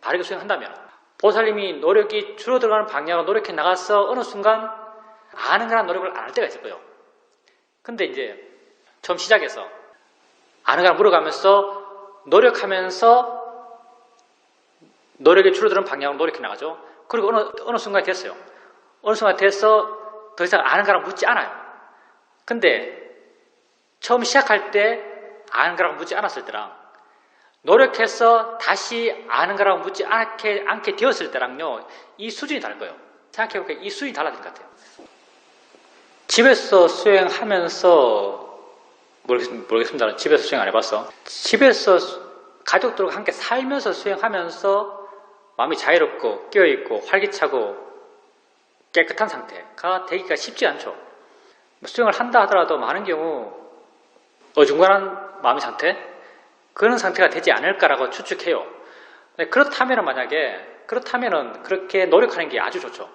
바르게 수행한다면. 보살님이 노력이 줄어들어가는 방향으로 노력해 나가서 어느 순간 아는 거라는 노력을 안 할 때가 있을 거예요. 근데 이제 처음 시작해서 아는 거라 물어가면서 노력하면서 노력이 줄어드는 방향으로 노력해 나가죠. 그리고 어느 순간이 됐어요. 어느 순간 돼서 더 이상 아는 거라 묻지 않아요. 근데 처음 시작할 때 아는 거라고 묻지 않았을 때랑 노력해서 다시 아는 거라고 묻지 않게 되었을 때랑요, 이 수준이 다를 거예요. 생각해보니까 이 수준이 달라진 것 같아요. 집에서 수행하면서, 모르겠습니다. 집에서 수행 안 해봤어. 집에서 가족들과 함께 살면서 수행하면서 마음이 자유롭고 깨어있고 활기차고 깨끗한 상태가 되기가 쉽지 않죠. 수행을 한다 하더라도 많은 경우 어중간한 마음의 상태? 그런 상태가 되지 않을까라고 추측해요. 그렇다면 그렇다면은 그렇게 노력하는 게 아주 좋죠.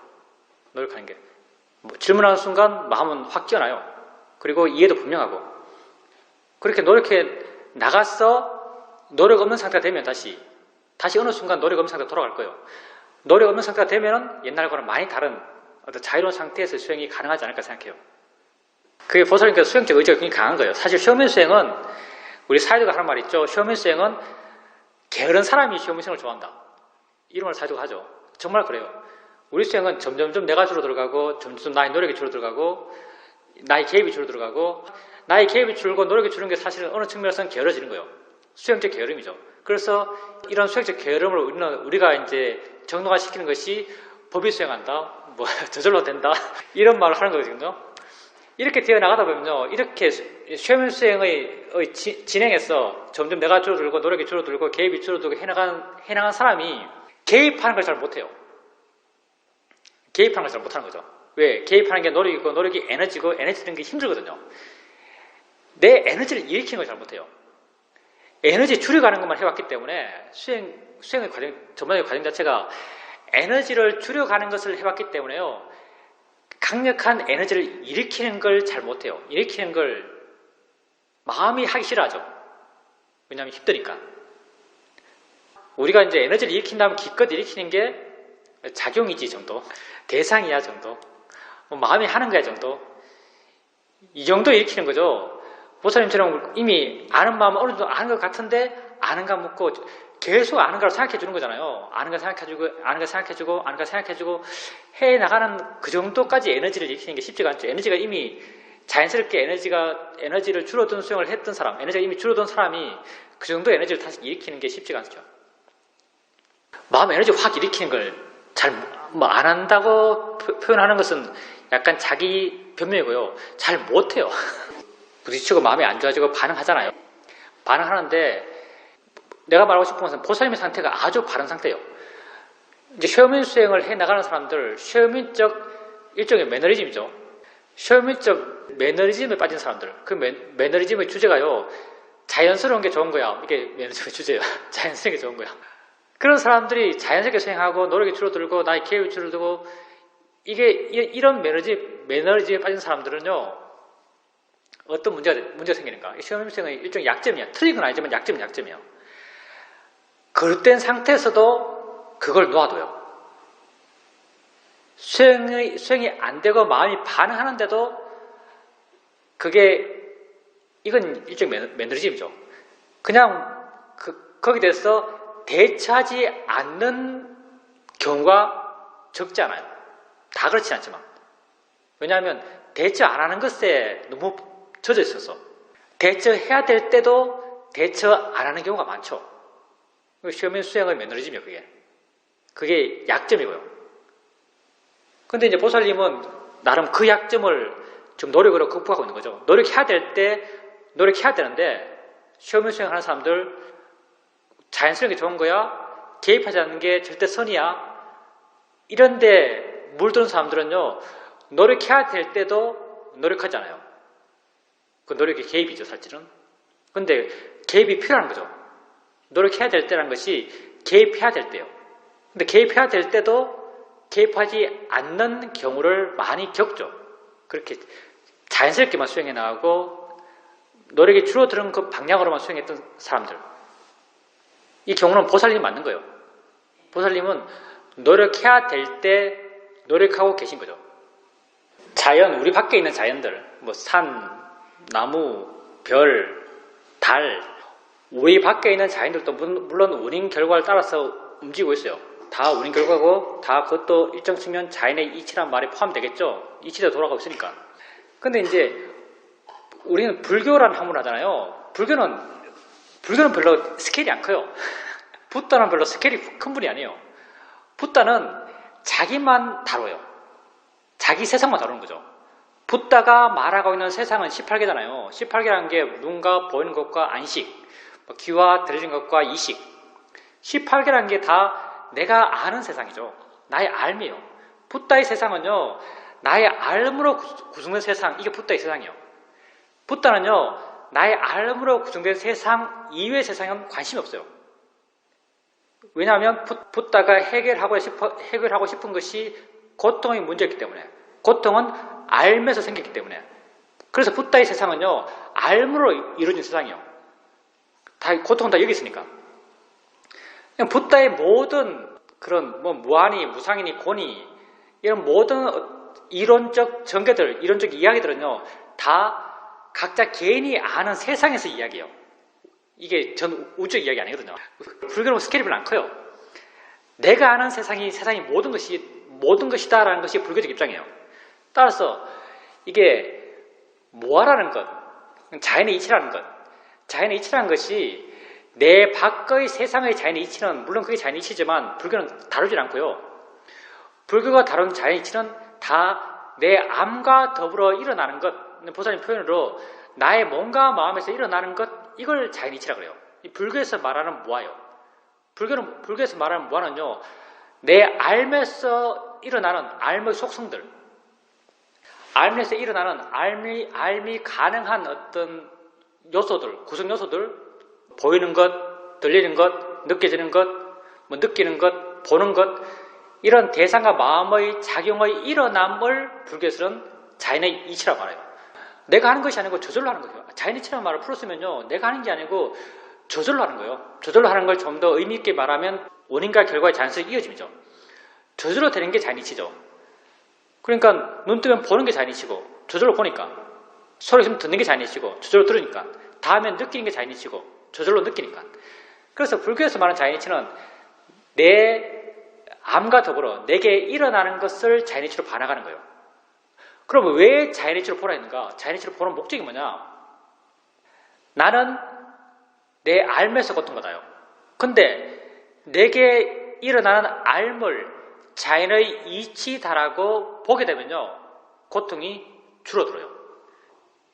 노력하는 게. 질문하는 순간 마음은 확 깨어나요. 그리고 이해도 분명하고. 그렇게 노력해 나가서 노력 없는 상태가 되면 다시 어느 순간 노력 없는 상태로 돌아갈 거예요. 노력 없는 상태가 되면은 옛날과는 많이 다른 어떤 자유로운 상태에서 수행이 가능하지 않을까 생각해요. 그게 보살님께서 수행적 의지가 굉장히 강한 거예요. 사실 쇼맨 수행은 우리 사회도가 하는 말 있죠. 쇼맨 수행은 게으른 사람이 쇼맨 수행을 좋아한다. 이런 걸 사회도가 하죠. 정말 그래요. 우리 수행은 점점점 내가 줄어들어가고 점점 나의 노력이 줄어들어가고 나의 개입이 줄어들어가고 나의 개입이 줄고 노력이 줄는 게 사실은 어느 측면에서는 게으러지는 거예요. 수행적 게으름이죠. 그래서 이런 수행적 게으름을 우리가 이제 정당화시키는 것이 법이 수행한다, 뭐 저절로 된다 이런 말을 하는 거거든요. 이렇게 되어 나가다 보면요, 이렇게 쇼맨 수행의 진행에서 점점 내가 줄어들고 노력이 줄어들고 개입이 줄어들고 해나간 사람이 개입하는 걸 잘 못해요. 개입하는 걸 잘 못하는 거죠. 왜? 개입하는 게 노력이고 노력이 에너지고 에너지는 게 힘들거든요. 내 에너지를 일으키는 걸 잘 못해요. 에너지 줄여가는 것만 해왔기 때문에 수행의 과정, 전반적인 과정 자체가 에너지를 줄여가는 것을 해왔기 때문에요, 강력한 에너지를 일으키는 걸 잘 못해요. 일으키는 걸 마음이 하기 싫어하죠. 왜냐하면 힘드니까. 우리가 이제 에너지를 일으킨다면 기껏 일으키는 게 작용이지 정도, 대상이야 정도, 마음이 하는 거야 정도, 이 정도 일으키는 거죠. 보살님처럼 이미 아는 마음은 어느 정도 아는 것 같은데 아는가 묻고 계속 아는가로 생각해 주는 거잖아요. 아는가 생각해주고 해 나가는 그 정도까지 에너지를 일으키는 게 쉽지가 않죠. 에너지가 이미 자연스럽게 에너지를 줄어든 수행을 했던 사람, 에너지가 이미 줄어든 사람이 그 정도 에너지를 다시 일으키는 게 쉽지가 않죠. 마음 에너지 확 일으키는 걸 잘 안 한다고 표현하는 것은 약간 자기 변명이고요. 잘 못해요. 부딪히고 마음이 안 좋아지고 반응하잖아요. 반응하는데 내가 말하고 싶은 것은 보살님의 상태가 아주 바른 상태예요. 이제 쇼민 수행을 해 나가는 사람들, 쇼민적 일종의 매너리즘이죠. 쇼민적 매너리즘에 빠진 사람들, 그 매너리즘의 주제가요, 자연스러운 게 좋은 거야. 이게 매너리즘의 주제예요. 자연스러운 게 좋은 거야. 그런 사람들이 자연스럽게 수행하고 노력이 줄어들고 나의 개입이 줄어들고 이게 이런 매너리즘에 빠진 사람들은요, 어떤 문제가 생기는가? 시험일수행의 일종의 약점이야. 틀린 건 아니지만 약점이야. 거듭된 상태에서도 그걸 놓아둬요. 수행이 안 되고 마음이 반응하는데도 이건 일종의 매너리즘이죠. 그냥 거기에 대해서 대처하지 않는 경우가 적지 않아요. 다 그렇진 않지만. 왜냐하면 대처 안 하는 것에 너무 젖어 있어서 대처해야 될 때도 대처 안 하는 경우가 많죠. 시험인 수행의 매너리즘이에요, 그게 약점이고요. 근데 이제 보살님은 나름 그 약점을 좀 노력으로 극복하고 있는 거죠. 노력해야 되는데 시험인 수행하는 사람들 자연스럽게 좋은 거야? 개입하지 않는 게 절대 선이야? 이런데 물드는 사람들은요, 노력해야 될 때도 노력하잖아요. 그 노력이 개입이죠, 사실은. 근데 개입이 필요한 거죠. 노력해야 될 때라는 것이 개입해야 될 때요. 근데 개입해야 될 때도 개입하지 않는 경우를 많이 겪죠. 그렇게 자연스럽게만 수행해 나가고 노력이 줄어드는 그 방향으로만 수행했던 사람들. 이 경우는 보살님이 맞는 거예요. 보살님은 노력해야 될 때 노력하고 계신 거죠. 자연, 우리 밖에 있는 자연들, 뭐 산, 나무, 별, 달, 우리 밖에 있는 자연들도 물론 원인 결과를 따라서 움직이고 있어요. 다 원인 결과고 다 그것도 일정 측면 자연의 이치란 말에 포함되겠죠. 이치대로 돌아가고 있으니까. 근데 이제 우리는 불교라는 학문을 하잖아요. 불교는 별로 스케일이 안 커요. 붓다는 별로 스케일이 큰 분이 아니에요. 붓다는 자기만 다뤄요. 자기 세상만 다루는 거죠. 붓다가 말하고 있는 세상은 18개잖아요. 18개라는 게 눈과 보이는 것과 안식, 귀와 들리는 것과 이식. 18개라는 게 다 내가 아는 세상이죠. 나의 알미예요. 붓다의 세상은요, 나의 알므로 구성된 세상, 이게 붓다의 세상이에요. 붓다는요, 나의 알므로 구성된 세상 이외의 세상은 관심이 없어요. 왜냐하면 붓다가 해결하고 싶은 것이 고통의 문제였기 때문에, 고통은 알면서 생겼기 때문에. 그래서 붓다의 세상은요, 알므로 이루어진 세상이에요. 고통은 다 여기 있으니까. 그냥 붓다의 모든 그런 무아니, 무상이니, 고니, 이런 모든 이론적 전개들, 이론적 이야기들은요, 다 각자 개인이 아는 세상에서 이야기해요. 이게 전 우주적 이야기 아니거든요. 불교는 스케일이 별로 안 커요. 내가 아는 세상이 모든 것이다라는 것이 불교적 입장이에요. 따라서 이게 무아라는 것, 자연의 이치라는 것, 자연의 이치라는 것이 내 밖의 세상의 자연의 이치는 물론 그게 자연의 이치지만 불교는 다루질 않고요. 불교가 다룬 자연의 이치는 다 내 암과 더불어 일어나는 것, 보살님 표현으로 나의 몸과 마음에서 일어나는 것, 이걸 자연의 이치라고 그래요. 이 불교에서 말하는 무아예요. 불교에서 말하는 무아는요, 내 알면서 일어나는 알의 속성들, 알면서 일어나는 알미 가능한 어떤 요소들, 구성 요소들, 보이는 것, 들리는 것, 느껴지는 것, 느끼는 것, 보는 것, 이런 대상과 마음의 작용의 일어남을 불교에서는 자연의 이치라고 말해요. 내가 하는 것이 아니고 저절로 하는 거예요. 자연의 이치라는 말을 풀었으면요, 내가 하는 게 아니고 저절로 하는 거예요. 저절로 하는 걸 좀 더 의미 있게 말하면 원인과 결과의 자연스러운 이어짐이죠. 저절로 되는 게 자연의 이치죠. 그러니까 눈 뜨면 보는 게 자연의 이치고 저절로 보니까, 소리 있으면 듣는 게 자연의 이치고 저절로 들으니까, 다음에 느끼는 게 자연의 이치고 저절로 느끼니까. 그래서 불교에서 말하는 자연의 이치는 내 암과 더불어 내게 일어나는 것을 자연의 이치로 반응하는 거예요. 그럼 왜 자연의 이치로 보라 했는가? 자연의 이치로 보는 목적이 뭐냐? 나는 내 알면서 고통받아요. 근데 내게 일어나는 알을 자연의 이치다라고 보게 되면요, 고통이 줄어들어요.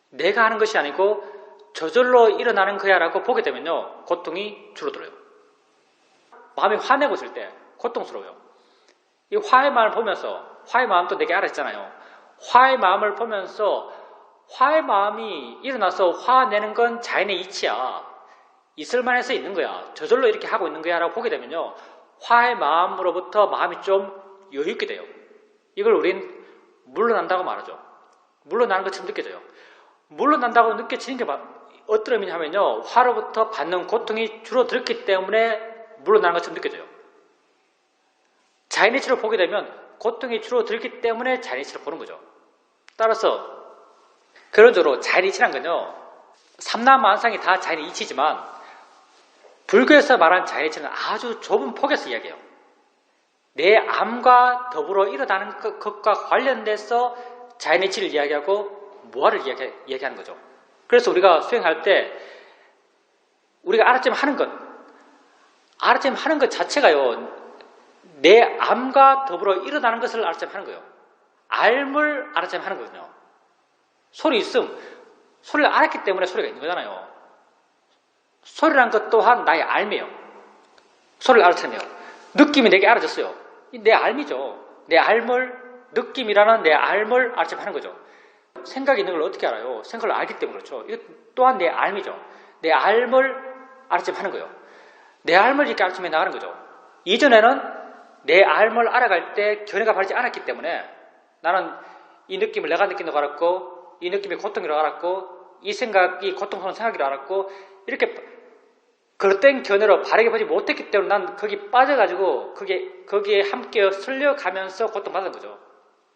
내가 하는 것이 아니고 저절로 일어나는 거야 라고 보게 되면요, 고통이 줄어들어요. 마음이 화내고 있을 때 고통스러워요. 이 화의 마음을 보면서, 화의 마음도 내게 알았잖아요. 화의 마음을 보면서 화의 마음이 일어나서 화내는 건 자연의 이치야. 있을만해서 있는 거야. 저절로 이렇게 하고 있는 거야 라고 보게 되면요, 화의 마음으로부터 마음이 좀 여유있게 돼요. 이걸 우린 물러난다고 말하죠. 물러나는 것처럼 느껴져요. 물러난다고 느껴지는 게 어떤 의미냐면요. 화로부터 받는 고통이 줄어들었기 때문에 물러나는 것처럼 느껴져요. 자연의 이치를 보게 되면 고통이 줄어들기 때문에 자연의 이치를 보는 거죠. 따라서 그런저로 자연의 이치란 건요. 삼라만상이 다 자연의 이치지만 불교에서 말하는 자연의 이치는 아주 좁은 폭에서 이야기해요. 내 암과 더불어 일어나는 것과 관련돼서 자연의 이치를 이야기하고 무아를 이야기하는 거죠. 그래서 우리가 수행할 때 우리가 알아차림 하는 것 자체가요. 내 암과 더불어 일어나는 것을 알아차림 하는 거예요. 알물 알아차림 하는 거거든요. 소리 있음, 소리를 알았기 때문에 소리가 있는 거잖아요. 소리란 것 또한 나의 알미예요. 소리를 알아차림해요. 느낌이 내게 알아졌어요. 내 알미죠. 내 알물, 느낌이라는 내 알물 알아차림 하는 거죠. 생각이 있는 걸 어떻게 알아요? 생각을 알기 때문에 그렇죠. 이거 또한 내 알미죠. 내 알물 알아차림 하는 거예요. 내 알물 이렇게 알아차림해 나가는 거죠. 이전에는 내 알물 알아갈 때 견해가 바르지 않았기 때문에 나는 이 느낌을 내가 느낀다고 알았고 이 느낌이 고통이라고 알았고 이 생각이 고통스러운 생각이라고 알았고 이렇게 그릇된 견해로 바르게 보지 못했기 때문에 난 거기 빠져가지고 거기에 함께 쓸려가면서 고통받는 거죠.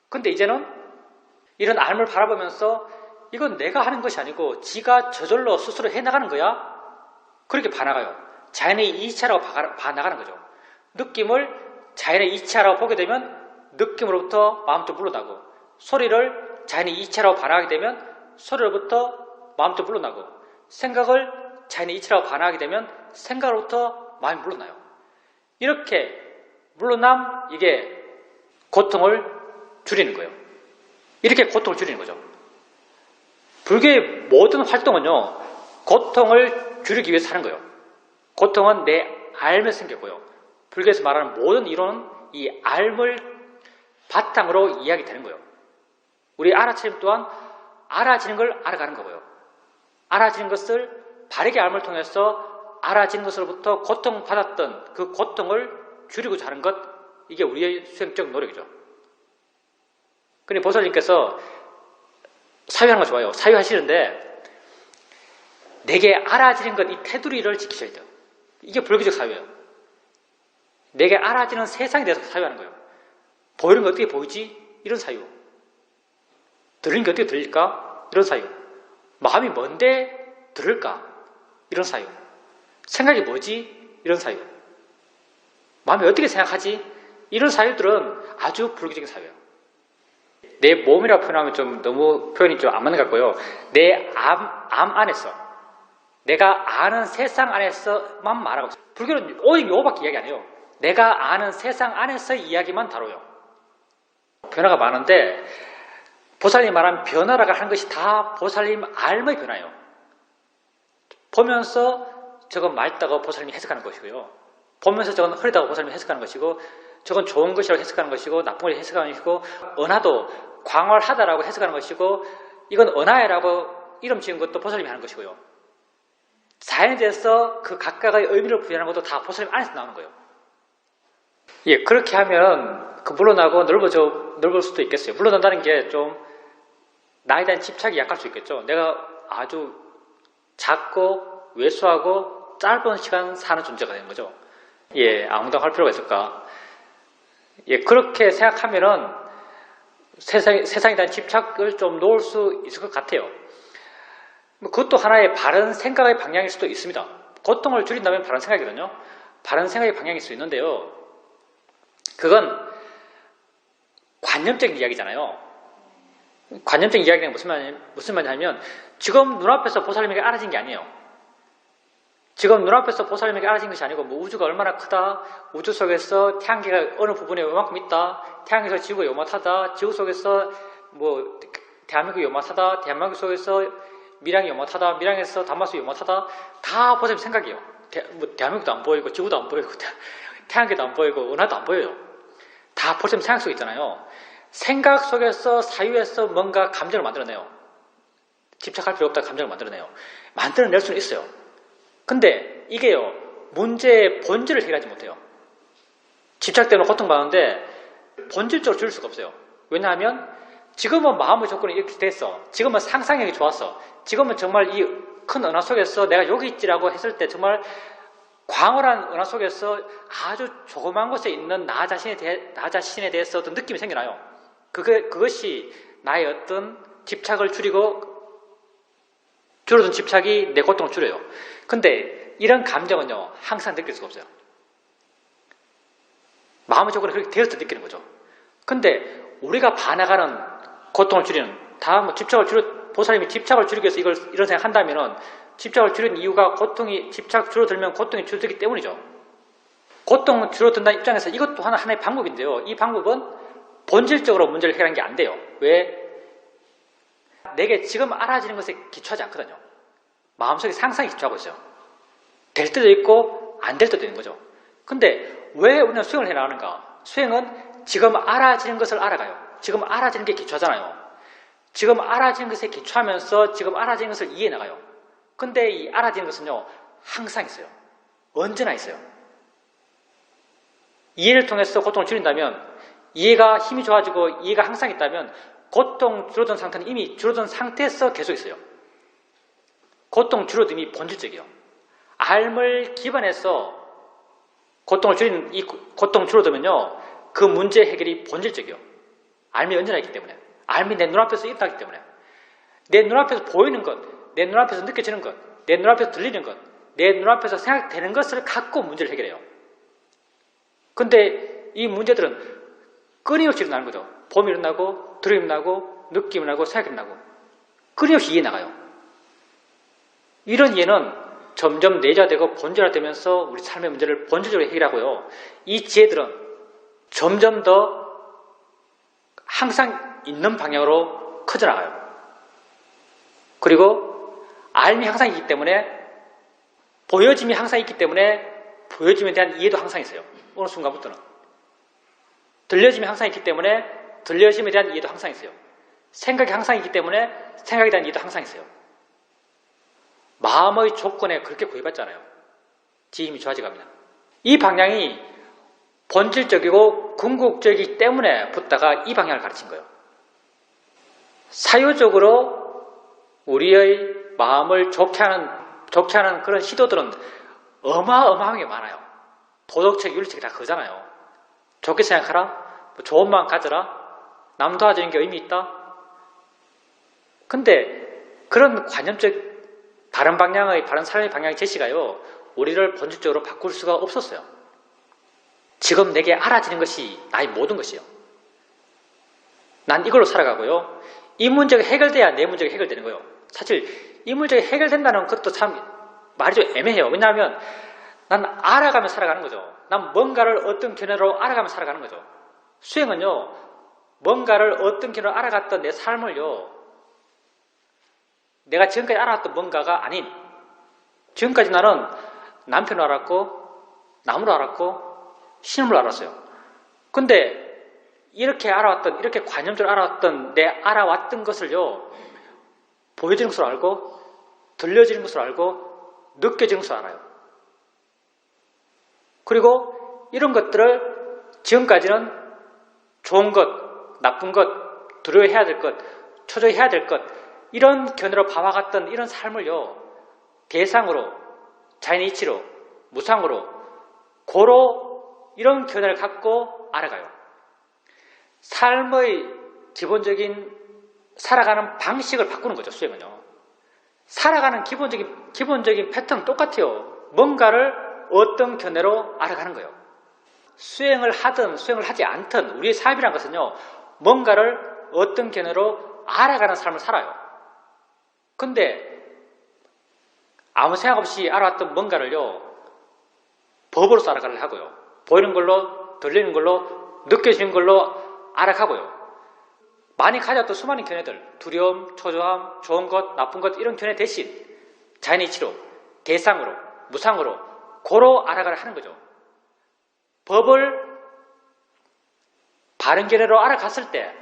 근데 이제는 이런 알물 바라보면서 이건 내가 하는 것이 아니고 지가 저절로 스스로 해나가는 거야? 그렇게 봐나가요. 자연의 이치라고 봐나가는 거죠. 느낌을 자연의 이치라고 보게 되면 느낌으로부터 마음도 물러나고 소리를 자연의 이치라고 반응하게 되면 소리로부터 마음도 물러나고 생각을 자연의 이치라고 반응하게 되면 생각으로부터 마음이 물러나요. 이렇게 물러남 이게 고통을 줄이는 거예요. 이렇게 고통을 줄이는 거죠. 불교의 모든 활동은요. 고통을 줄이기 위해서 하는 거예요. 고통은 내 알면 생겼고요. 불교에서 말하는 모든 이론은 이 알을 바탕으로 이야기되는 거예요. 우리 알아차림 또한 알아지는 걸 알아가는 거고요. 알아지는 것을 바르게 알을 통해서 알아지는 것으로부터 고통받았던 그 고통을 줄이고자 하는 것, 이게 우리의 수행적 노력이죠. 근데 보살님께서 사유하는 거 좋아요. 사유하시는데 내게 알아지는 것, 이 테두리를 지키셔야 돼요. 이게 불교적 사유예요. 내게 알아지는 세상에 대해서 사유하는 거예요. 보이는 게 어떻게 보이지? 이런 사유. 들리는 게 어떻게 들릴까? 이런 사유. 마음이 뭔데 들을까? 이런 사유. 생각이 뭐지? 이런 사유. 마음이 어떻게 생각하지? 이런 사유들은 아주 불교적인 사유예요. 내 몸이라고 표현하면 좀 너무 표현이 좀 안 맞는 것 같고요. 내 암 안에서, 내가 아는 세상 안에서만 말하고 있어요. 불교는 오직 요거밖에 이야기 안 해요. 내가 아는 세상 안에서 이야기만 다뤄요. 변화가 많은데 보살님이 말하는 변화라고 하는 것이 다 보살님 알의 변화예요. 보면서 저건 맑다고 보살님이 해석하는 것이고요. 보면서 저건 흐리다고 보살님이 해석하는 것이고, 저건 좋은 것이라고 해석하는 것이고, 나쁜 것이라고 해석하는 것이고, 은하도 광활하다라고 해석하는 것이고, 이건 은하야라고 이름 지은 것도 보살님이 하는 것이고요. 자연에 대해서 그 각각의 의미를 부여하는 것도 다 보살님 안에서 나오는 거예요. 예, 그렇게 하면 그 물러나고 넓을 수도 있겠어요. 물러난다는 게 좀 나에 대한 집착이 약할 수 있겠죠. 내가 아주 작고 왜소하고 짧은 시간 사는 존재가 되는 거죠. 예, 아무도 할 필요가 있을까? 예, 그렇게 생각하면은 세상에 대한 집착을 좀 놓을 수 있을 것 같아요. 그것도 하나의 바른 생각의 방향일 수도 있습니다. 고통을 줄인다면 바른 생각이거든요. 바른 생각의 방향일 수 있는데요. 그건 관념적인 이야기잖아요. 관념적인 이야기는 무슨 말이냐면 지금 눈앞에서 보살님에게 알아진 게 아니에요. 지금 눈앞에서 보살님에게 알아진 것이 아니고 뭐 우주가 얼마나 크다, 우주 속에서 태양계가 어느 부분에 요만큼 있다, 태양에서 지구가 요만하다, 지구 속에서 뭐 대한민국이 요만하다, 대한민국 속에서 밀양이 요만하다, 밀양에서 단마수 요만하다, 다 보살님 생각이에요. 대한민국도 안 보이고 지구도 안 보이고 태양계도 안 보이고 은하도 안 보여요. 다 보살님 생각 속에 있잖아요. 생각 속에서 사유에서 뭔가 감정을 만들어내요. 집착할 필요 없다 감정을 만들어내요. 만들어낼 수는 있어요. 근데 이게요, 문제의 본질을 해결하지 못해요. 집착 때문에 고통받는데 본질적으로 줄일 수가 없어요. 왜냐하면 지금은 마음의 조건이 이렇게 됐어. 지금은 상상력이 좋았어. 지금은 정말 이 큰 은하 속에서 내가 여기 있지라고 했을 때 정말 광활한 은하 속에서 아주 조그만 곳에 있는 나 자신에 대해서 어떤 느낌이 생겨나요. 그것이 나의 어떤 집착을 줄어든 집착이 내 고통을 줄여요. 근데 이런 감정은요, 항상 느낄 수가 없어요. 마음의 조건이 그렇게 되었을 때 느끼는 거죠. 근데 우리가 반항하는 고통을 줄이는, 보살님이 집착을 줄이기 위해서 이런 생각 한다면은 집착을 줄이는 이유가 집착 줄어들면 고통이 줄어들기 때문이죠. 고통 줄어든다는 입장에서 이것도 하나의 방법인데요. 이 방법은 본질적으로 문제를 해결하는 게 안 돼요. 왜? 내게 지금 알아지는 것에 기초하지 않거든요. 마음속에 상상이 기초하고 있어요. 될 때도 있고 안 될 때도 있는 거죠. 근데 왜 우리는 수행을 해나가는가? 수행은 지금 알아지는 것을 알아가요. 지금 알아지는 게 기초하잖아요. 지금 알아지는 것에 기초하면서 지금 알아지는 것을 이해해나가요. 근데 이 알아지는 것은요, 항상 있어요. 언제나 있어요. 이해를 통해서 고통을 줄인다면, 이해가 힘이 좋아지고 이해가 항상 있다면 고통 줄어든 상태는 이미 줄어든 상태에서 계속 있어요. 고통 줄어듦이 본질적이에요. 알을 기반해서 고통을 줄이는, 이 고통 줄어들면요, 그 문제 해결이 본질적이에요. 알미 언제나 있기 때문에. 알미 내 눈앞에서 일어나기 때문에. 내 눈앞에서 보이는 것, 내 눈앞에서 느껴지는 것, 내 눈앞에서 들리는 것, 내 눈앞에서 생각되는 것을 갖고 문제를 해결해요. 근데 이 문제들은 끊임없이 일어나는 거죠. 봄이 일어나고, 드림이 나고, 느낌이 나고, 생각이 나고. 끊임없이 이해 나가요. 이런 이해는 점점 내재화되고 본질화되면서 우리 삶의 문제를 본질적으로 해결하고요. 이 지혜들은 점점 더 항상 있는 방향으로 커져나가요. 그리고 알미 항상 있기 때문에, 보여짐이 항상 있기 때문에 보여짐에 대한 이해도 항상 있어요. 어느 순간부터는. 들려짐이 항상 있기 때문에 들려짐에 대한 이해도 항상 있어요. 생각이 항상 있기 때문에 생각에 대한 이해도 항상 있어요. 마음의 조건에 그렇게 구애받잖아요. 지힘이 좋아져갑니다. 이 방향이 본질적이고 궁극적이기 때문에 붓다가 이 방향을 가르친 거예요. 사유적으로 우리의 마음을 좋게 하는 그런 시도들은 어마어마하게 많아요. 도덕책, 윤리책이 다 그거잖아요. 좋게 생각하라, 좋은 마음 가져라, 남 도와주는 게 의미 있다. 근데 그런 관념적 다른 삶의 방향의 제시가요, 우리를 본질적으로 바꿀 수가 없었어요. 지금 내게 알아지는 것이 나의 모든 것이요. 난 이걸로 살아가고요. 이 문제가 해결돼야 내 문제가 해결되는 거예요. 사실 이 문제가 해결된다는 것도 참 말이 좀 애매해요. 왜냐하면 난 알아가며 살아가는 거죠. 난 뭔가를 어떤 견해로 알아가며 살아가는 거죠. 수행은요, 뭔가를 어떤 견해로 알아갔던 내 삶을요, 내가 지금까지 알았던 뭔가가 아닌, 지금까지 나는 남편을 알았고, 나무를 알았고, 신음을 알았어요. 근데 이렇게 관념적으로 알아왔던, 내 알아왔던 것을요, 보여지는 것으로 알고, 들려지는 것으로 알고, 느껴지는 것으로 알아요. 그리고 이런 것들을 지금까지는 좋은 것, 나쁜 것, 두려워해야 될 것, 초조해야 될 것, 이런 견해로 봐와갔던 이런 삶을요, 대상으로, 자연의 이치로, 무상으로, 고로 이런 견해를 갖고 알아가요. 삶의 기본적인 살아가는 방식을 바꾸는 거죠, 수행은요. 살아가는 기본적인 패턴은 똑같아요. 뭔가를 어떤 견해로 알아가는 거예요. 수행을 하든 수행을 하지 않든 우리의 삶이란 것은요, 뭔가를 어떤 견해로 알아가는 삶을 살아요. 근데 아무 생각 없이 알아왔던 뭔가를요, 법으로서 알아가려 하고요. 보이는 걸로, 들리는 걸로, 느껴지는 걸로 알아가고요. 많이 가졌던 수많은 견해들, 두려움, 초조함, 좋은 것, 나쁜 것, 이런 견해 대신 자연의 이치로, 대상으로, 무상으로 고로 알아가려 하는 거죠. 법을 바른 견해로 알아갔을 때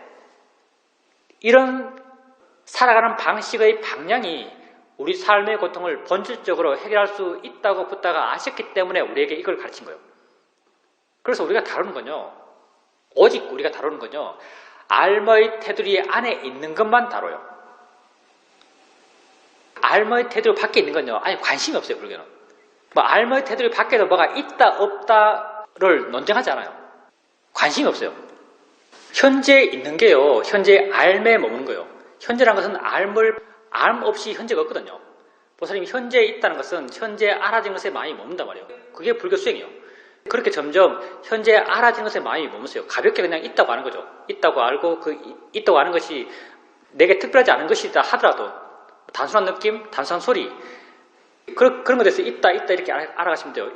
이런 살아가는 방식의 방향이 우리 삶의 고통을 본질적으로 해결할 수 있다고 붓다가 아셨기 때문에 우리에게 이걸 가르친 거예요. 그래서 우리가 다루는 건요, 오직 우리가 다루는 건요, 알머의 테두리 안에 있는 것만 다뤄요. 알머의 테두리 밖에 있는 건요, 아니 관심이 없어요. 불교는. 뭐 알머의 테두리 밖에도 뭐가 있다 없다를 논쟁하지 않아요. 관심이 없어요. 현재 있는 게요, 현재 알매에 머무는 거예요. 현재란 것은 알 없이 현재가 없거든요. 보살님이 현재에 있다는 것은 현재 알아진 것에 마음이 머문단 말이에요. 그게 불교 수행이에요. 그렇게 점점 현재 알아진 것에 마음이 머무세요. 가볍게 그냥 있다고 하는 거죠. 있다고 알고 그 있다고 하는 것이 내게 특별하지 않은 것이다 하더라도 단순한 느낌, 단순한 소리, 그런 것에 대해서 있다 이렇게 알아가시면 돼요.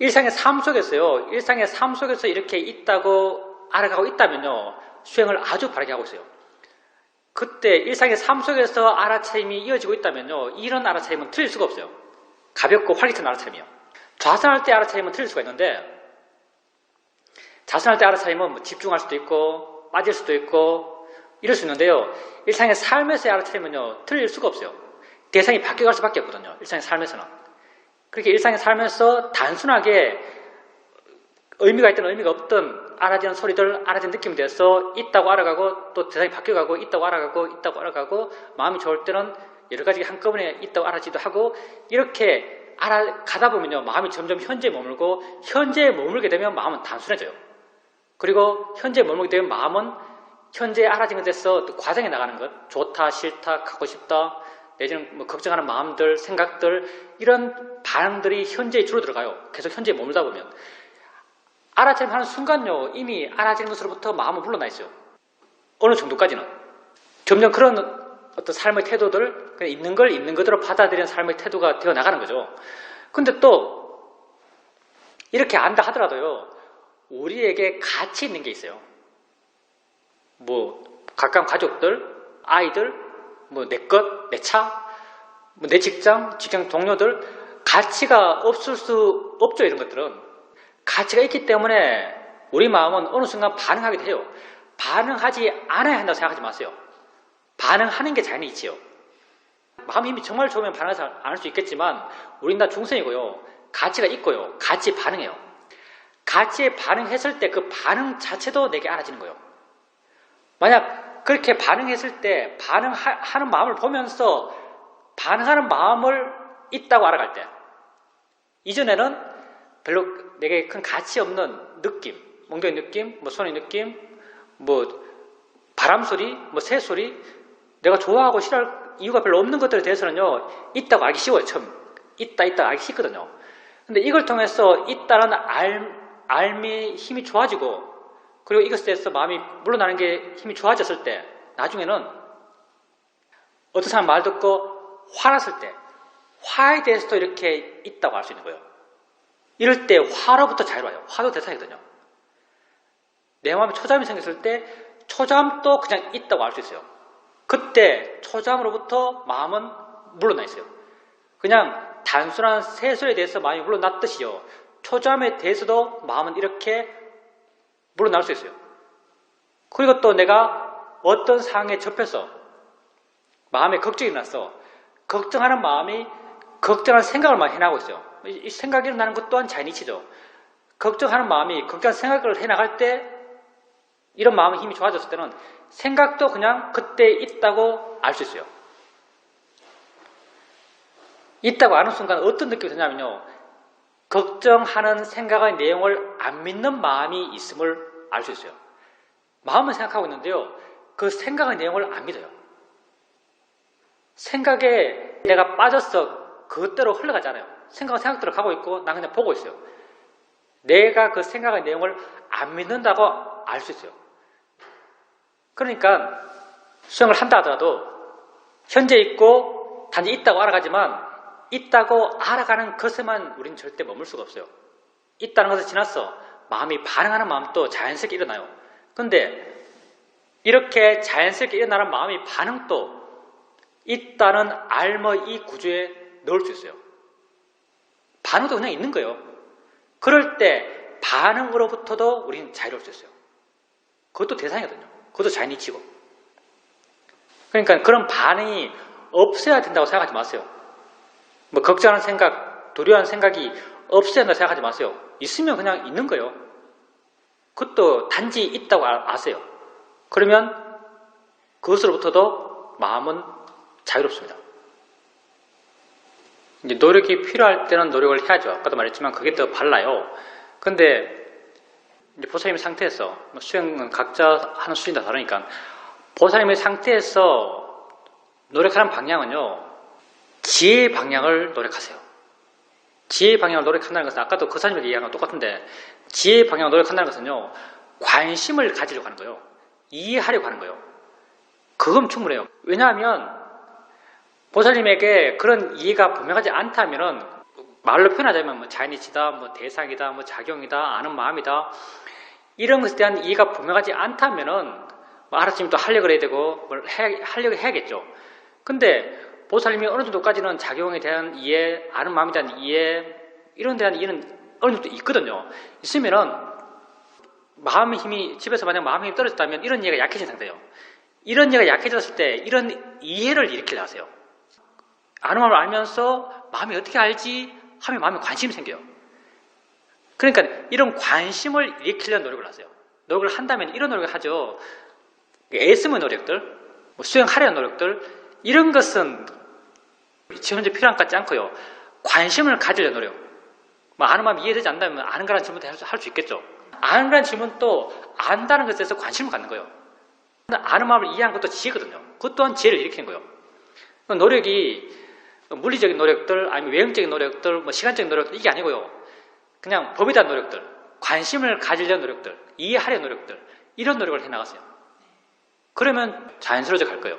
일상의 삶 속에서요, 일상의 삶 속에서 이렇게 있다고 알아가고 있다면요, 수행을 아주 바르게 하고 있어요. 그때 일상의 삶 속에서 알아차림이 이어지고 있다면요, 이런 알아차림은 틀릴 수가 없어요. 가볍고 활기찬 알아차림이요. 좌선할 때 알아차림은 틀릴 수가 있는데, 좌선할 때 알아차림은 뭐 집중할 수도 있고 빠질 수도 있고 이럴 수 있는데요, 일상의 삶에서의 알아차림은요, 틀릴 수가 없어요. 대상이 바뀌어갈 수밖에 없거든요, 일상의 삶에서는. 그렇게 일상의 삶에서 단순하게 의미가 있든 의미가 없든 알아지는 소리들, 알아지는 느낌에 대해서 있다고 알아가고, 또 대상이 바뀌어가고, 있다고 알아가고, 마음이 좋을 때는 여러 가지 한꺼번에 있다고 알아지기도 하고, 이렇게 알아가다 보면요, 마음이 점점 현재에 머물고, 현재에 머물게 되면 마음은 단순해져요. 그리고 현재에 머물게 되면 마음은 현재에 알아진 것에서 또 과정에 나가는 것, 좋다, 싫다, 가고 싶다, 내지는 뭐 걱정하는 마음들, 생각들, 이런 반응들이 현재에 주로 들어가요. 계속 현재에 머물다 보면. 알아차림 하는 순간요, 이미 알아지는 것으로부터 마음은 물러나 있어요. 어느 정도까지는. 점점 그런 어떤 삶의 태도들, 그냥 있는 걸 있는 그대로 받아들이는 삶의 태도가 되어 나가는 거죠. 근데 또, 이렇게 안다 하더라도요, 우리에게 가치 있는 게 있어요. 뭐, 가까운 가족들, 아이들, 뭐, 내 것, 내 차, 뭐, 내 직장 동료들, 가치가 없을 수 없죠, 이런 것들은. 가치가 있기 때문에 우리 마음은 어느 순간 반응하게 돼요. 반응하지 않아야 한다고 생각하지 마세요. 반응하는 게 자연히 있지요. 마음이 이미 정말 좋으면 반응하지 않을 수 있겠지만 우린 다 중생이고요. 가치가 있고요. 가치에 반응해요. 가치에 반응했을 때 그 반응 자체도 내게 알아지는 거예요. 만약 그렇게 반응했을 때 반응하는 마음을 보면서 반응하는 마음을 있다고 알아갈 때, 이전에는 별로 내게 큰 가치 없는 느낌, 몽둥이 느낌, 뭐 손의 느낌, 뭐 바람 소리, 뭐 새 소리, 내가 좋아하고 싫어할 이유가 별로 없는 것들에 대해서는요, 있다고 알기 쉬워요. 처음 있다 알기 쉽거든요. 근데 이걸 통해서 있다는 알미 힘이 좋아지고, 그리고 이것에 대해서 마음이 물러나는 게 힘이 좋아졌을 때, 나중에는 어떤 사람 말 듣고 화났을 때 화에 대해서도 이렇게 있다고 알 수 있는 거예요. 이럴 때 화로부터 자유로워요. 화도 대상이거든요. 내 마음에 초잠이 생겼을 때 초잠도 그냥 있다고 알 수 있어요. 그때 초잠으로부터 마음은 물러나 있어요. 그냥 단순한 세소에 대해서 마음이 물러났듯이요, 초잠에 대해서도 마음은 이렇게 물러날 수 있어요. 그리고 또 내가 어떤 상황에 접해서 마음에 걱정이 났어. 걱정하는 마음이 걱정하는 생각을 많이 해나가고 있어요. 이 생각이 일어나는 것 또한 자연이치죠. 걱정하는 마음이 걱정하는 생각을 해나갈 때, 이런 마음의 힘이 좋아졌을 때는 생각도 그냥 그때 있다고 알 수 있어요. 있다고 아는 순간 어떤 느낌이 드냐면요, 걱정하는 생각의 내용을 안 믿는 마음이 있음을 알 수 있어요. 마음은 생각하고 있는데요, 그 생각의 내용을 안 믿어요. 생각에 내가 빠져서 그것대로 흘러가잖아요. 생각은 생각대로 가고 있고 난 그냥 보고 있어요. 내가 그 생각의 내용을 안 믿는다고 알 수 있어요. 그러니까 수행을 한다 하더라도 현재 있고 단지 있다고 알아가지만, 있다고 알아가는 것에만 우리는 절대 머물 수가 없어요. 있다는 것을 지나서 마음이 반응하는 마음도 자연스럽게 일어나요. 그런데 이렇게 자연스럽게 일어나는 마음의 반응도 있다는 알의 이 구조에 넣을 수 있어요. 반응도 그냥 있는 거예요. 그럴 때 반응으로부터도 우리는 자유로울 수 있어요. 그것도 대상이거든요. 그것도 자연이치고. 그러니까 그런 반응이 없어야 된다고 생각하지 마세요. 뭐 걱정하는 생각, 두려워하는 생각이 없어야 된다고 생각하지 마세요. 있으면 그냥 있는 거예요. 그것도 단지 있다고 아세요. 그러면 그것으로부터도 마음은 자유롭습니다. 이제 노력이 필요할 때는 노력을 해야죠. 아까도 말했지만 그게 더 발라요. 근데 이제 보살님의 상태에서 수행은 각자 하는 수준이 다 다르니까 보살님의 상태에서 노력하는 방향은요, 지혜의 방향을 노력하세요. 지혜의 방향을 노력한다는 것은 아까도 그 사람이 얘기한 건 똑같은데 지혜의 방향을 노력한다는 것은요, 관심을 가지려고 하는 거예요. 이해하려고 하는 거예요. 그건 충분해요. 왜냐하면 보살님에게 그런 이해가 분명하지 않다면은 말로 표현하자면 뭐 자연이치다, 뭐 대상이다, 뭐 작용이다, 아는 마음이다 이런 것에 대한 이해가 분명하지 않다면은 뭐 알았으면 또 하려고 해야 되고 뭘 하려고 해야겠죠. 근데 보살님이 어느 정도까지는 작용에 대한 이해, 아는 마음에 대한 이해 이런 데 대한 이해는 어느 정도 있거든요. 있으면은 마음의 힘이 집에서 만약 마음의 힘이 떨어졌다면 이런 이해가 약해진 상태예요. 이런 이해가 약해졌을 때 이런 이해를 일으키려 하세요. 아는 마음을 알면서 마음이 어떻게 알지 하면 마음에 관심이 생겨요. 그러니까 이런 관심을 일으키려는 노력을 하세요. 노력을 한다면 이런 노력을 하죠. 애쓰는 노력들, 뭐 수행하려는 노력들 이런 것은 지금 현재 필요한 것 같지 않고요. 관심을 가지려는 노력. 뭐 아는 마음이 이해되지 않는다면 아는 거라는 질문도 할 수 있겠죠. 아는 거라는 질문도 안다는 것에 대해서 관심을 갖는 거예요. 아는 마음을 이해하는 것도 지혜거든요. 그것 또한 지혜를 일으키는 거예요. 노력이 물리적인 노력들, 아니면 외형적인 노력들, 뭐 시간적인 노력들 이게 아니고요. 그냥 법에 대한 노력들, 관심을 가지려는 노력들, 이해하려는 노력들 이런 노력을 해나가세요. 그러면 자연스러워져 갈 거예요.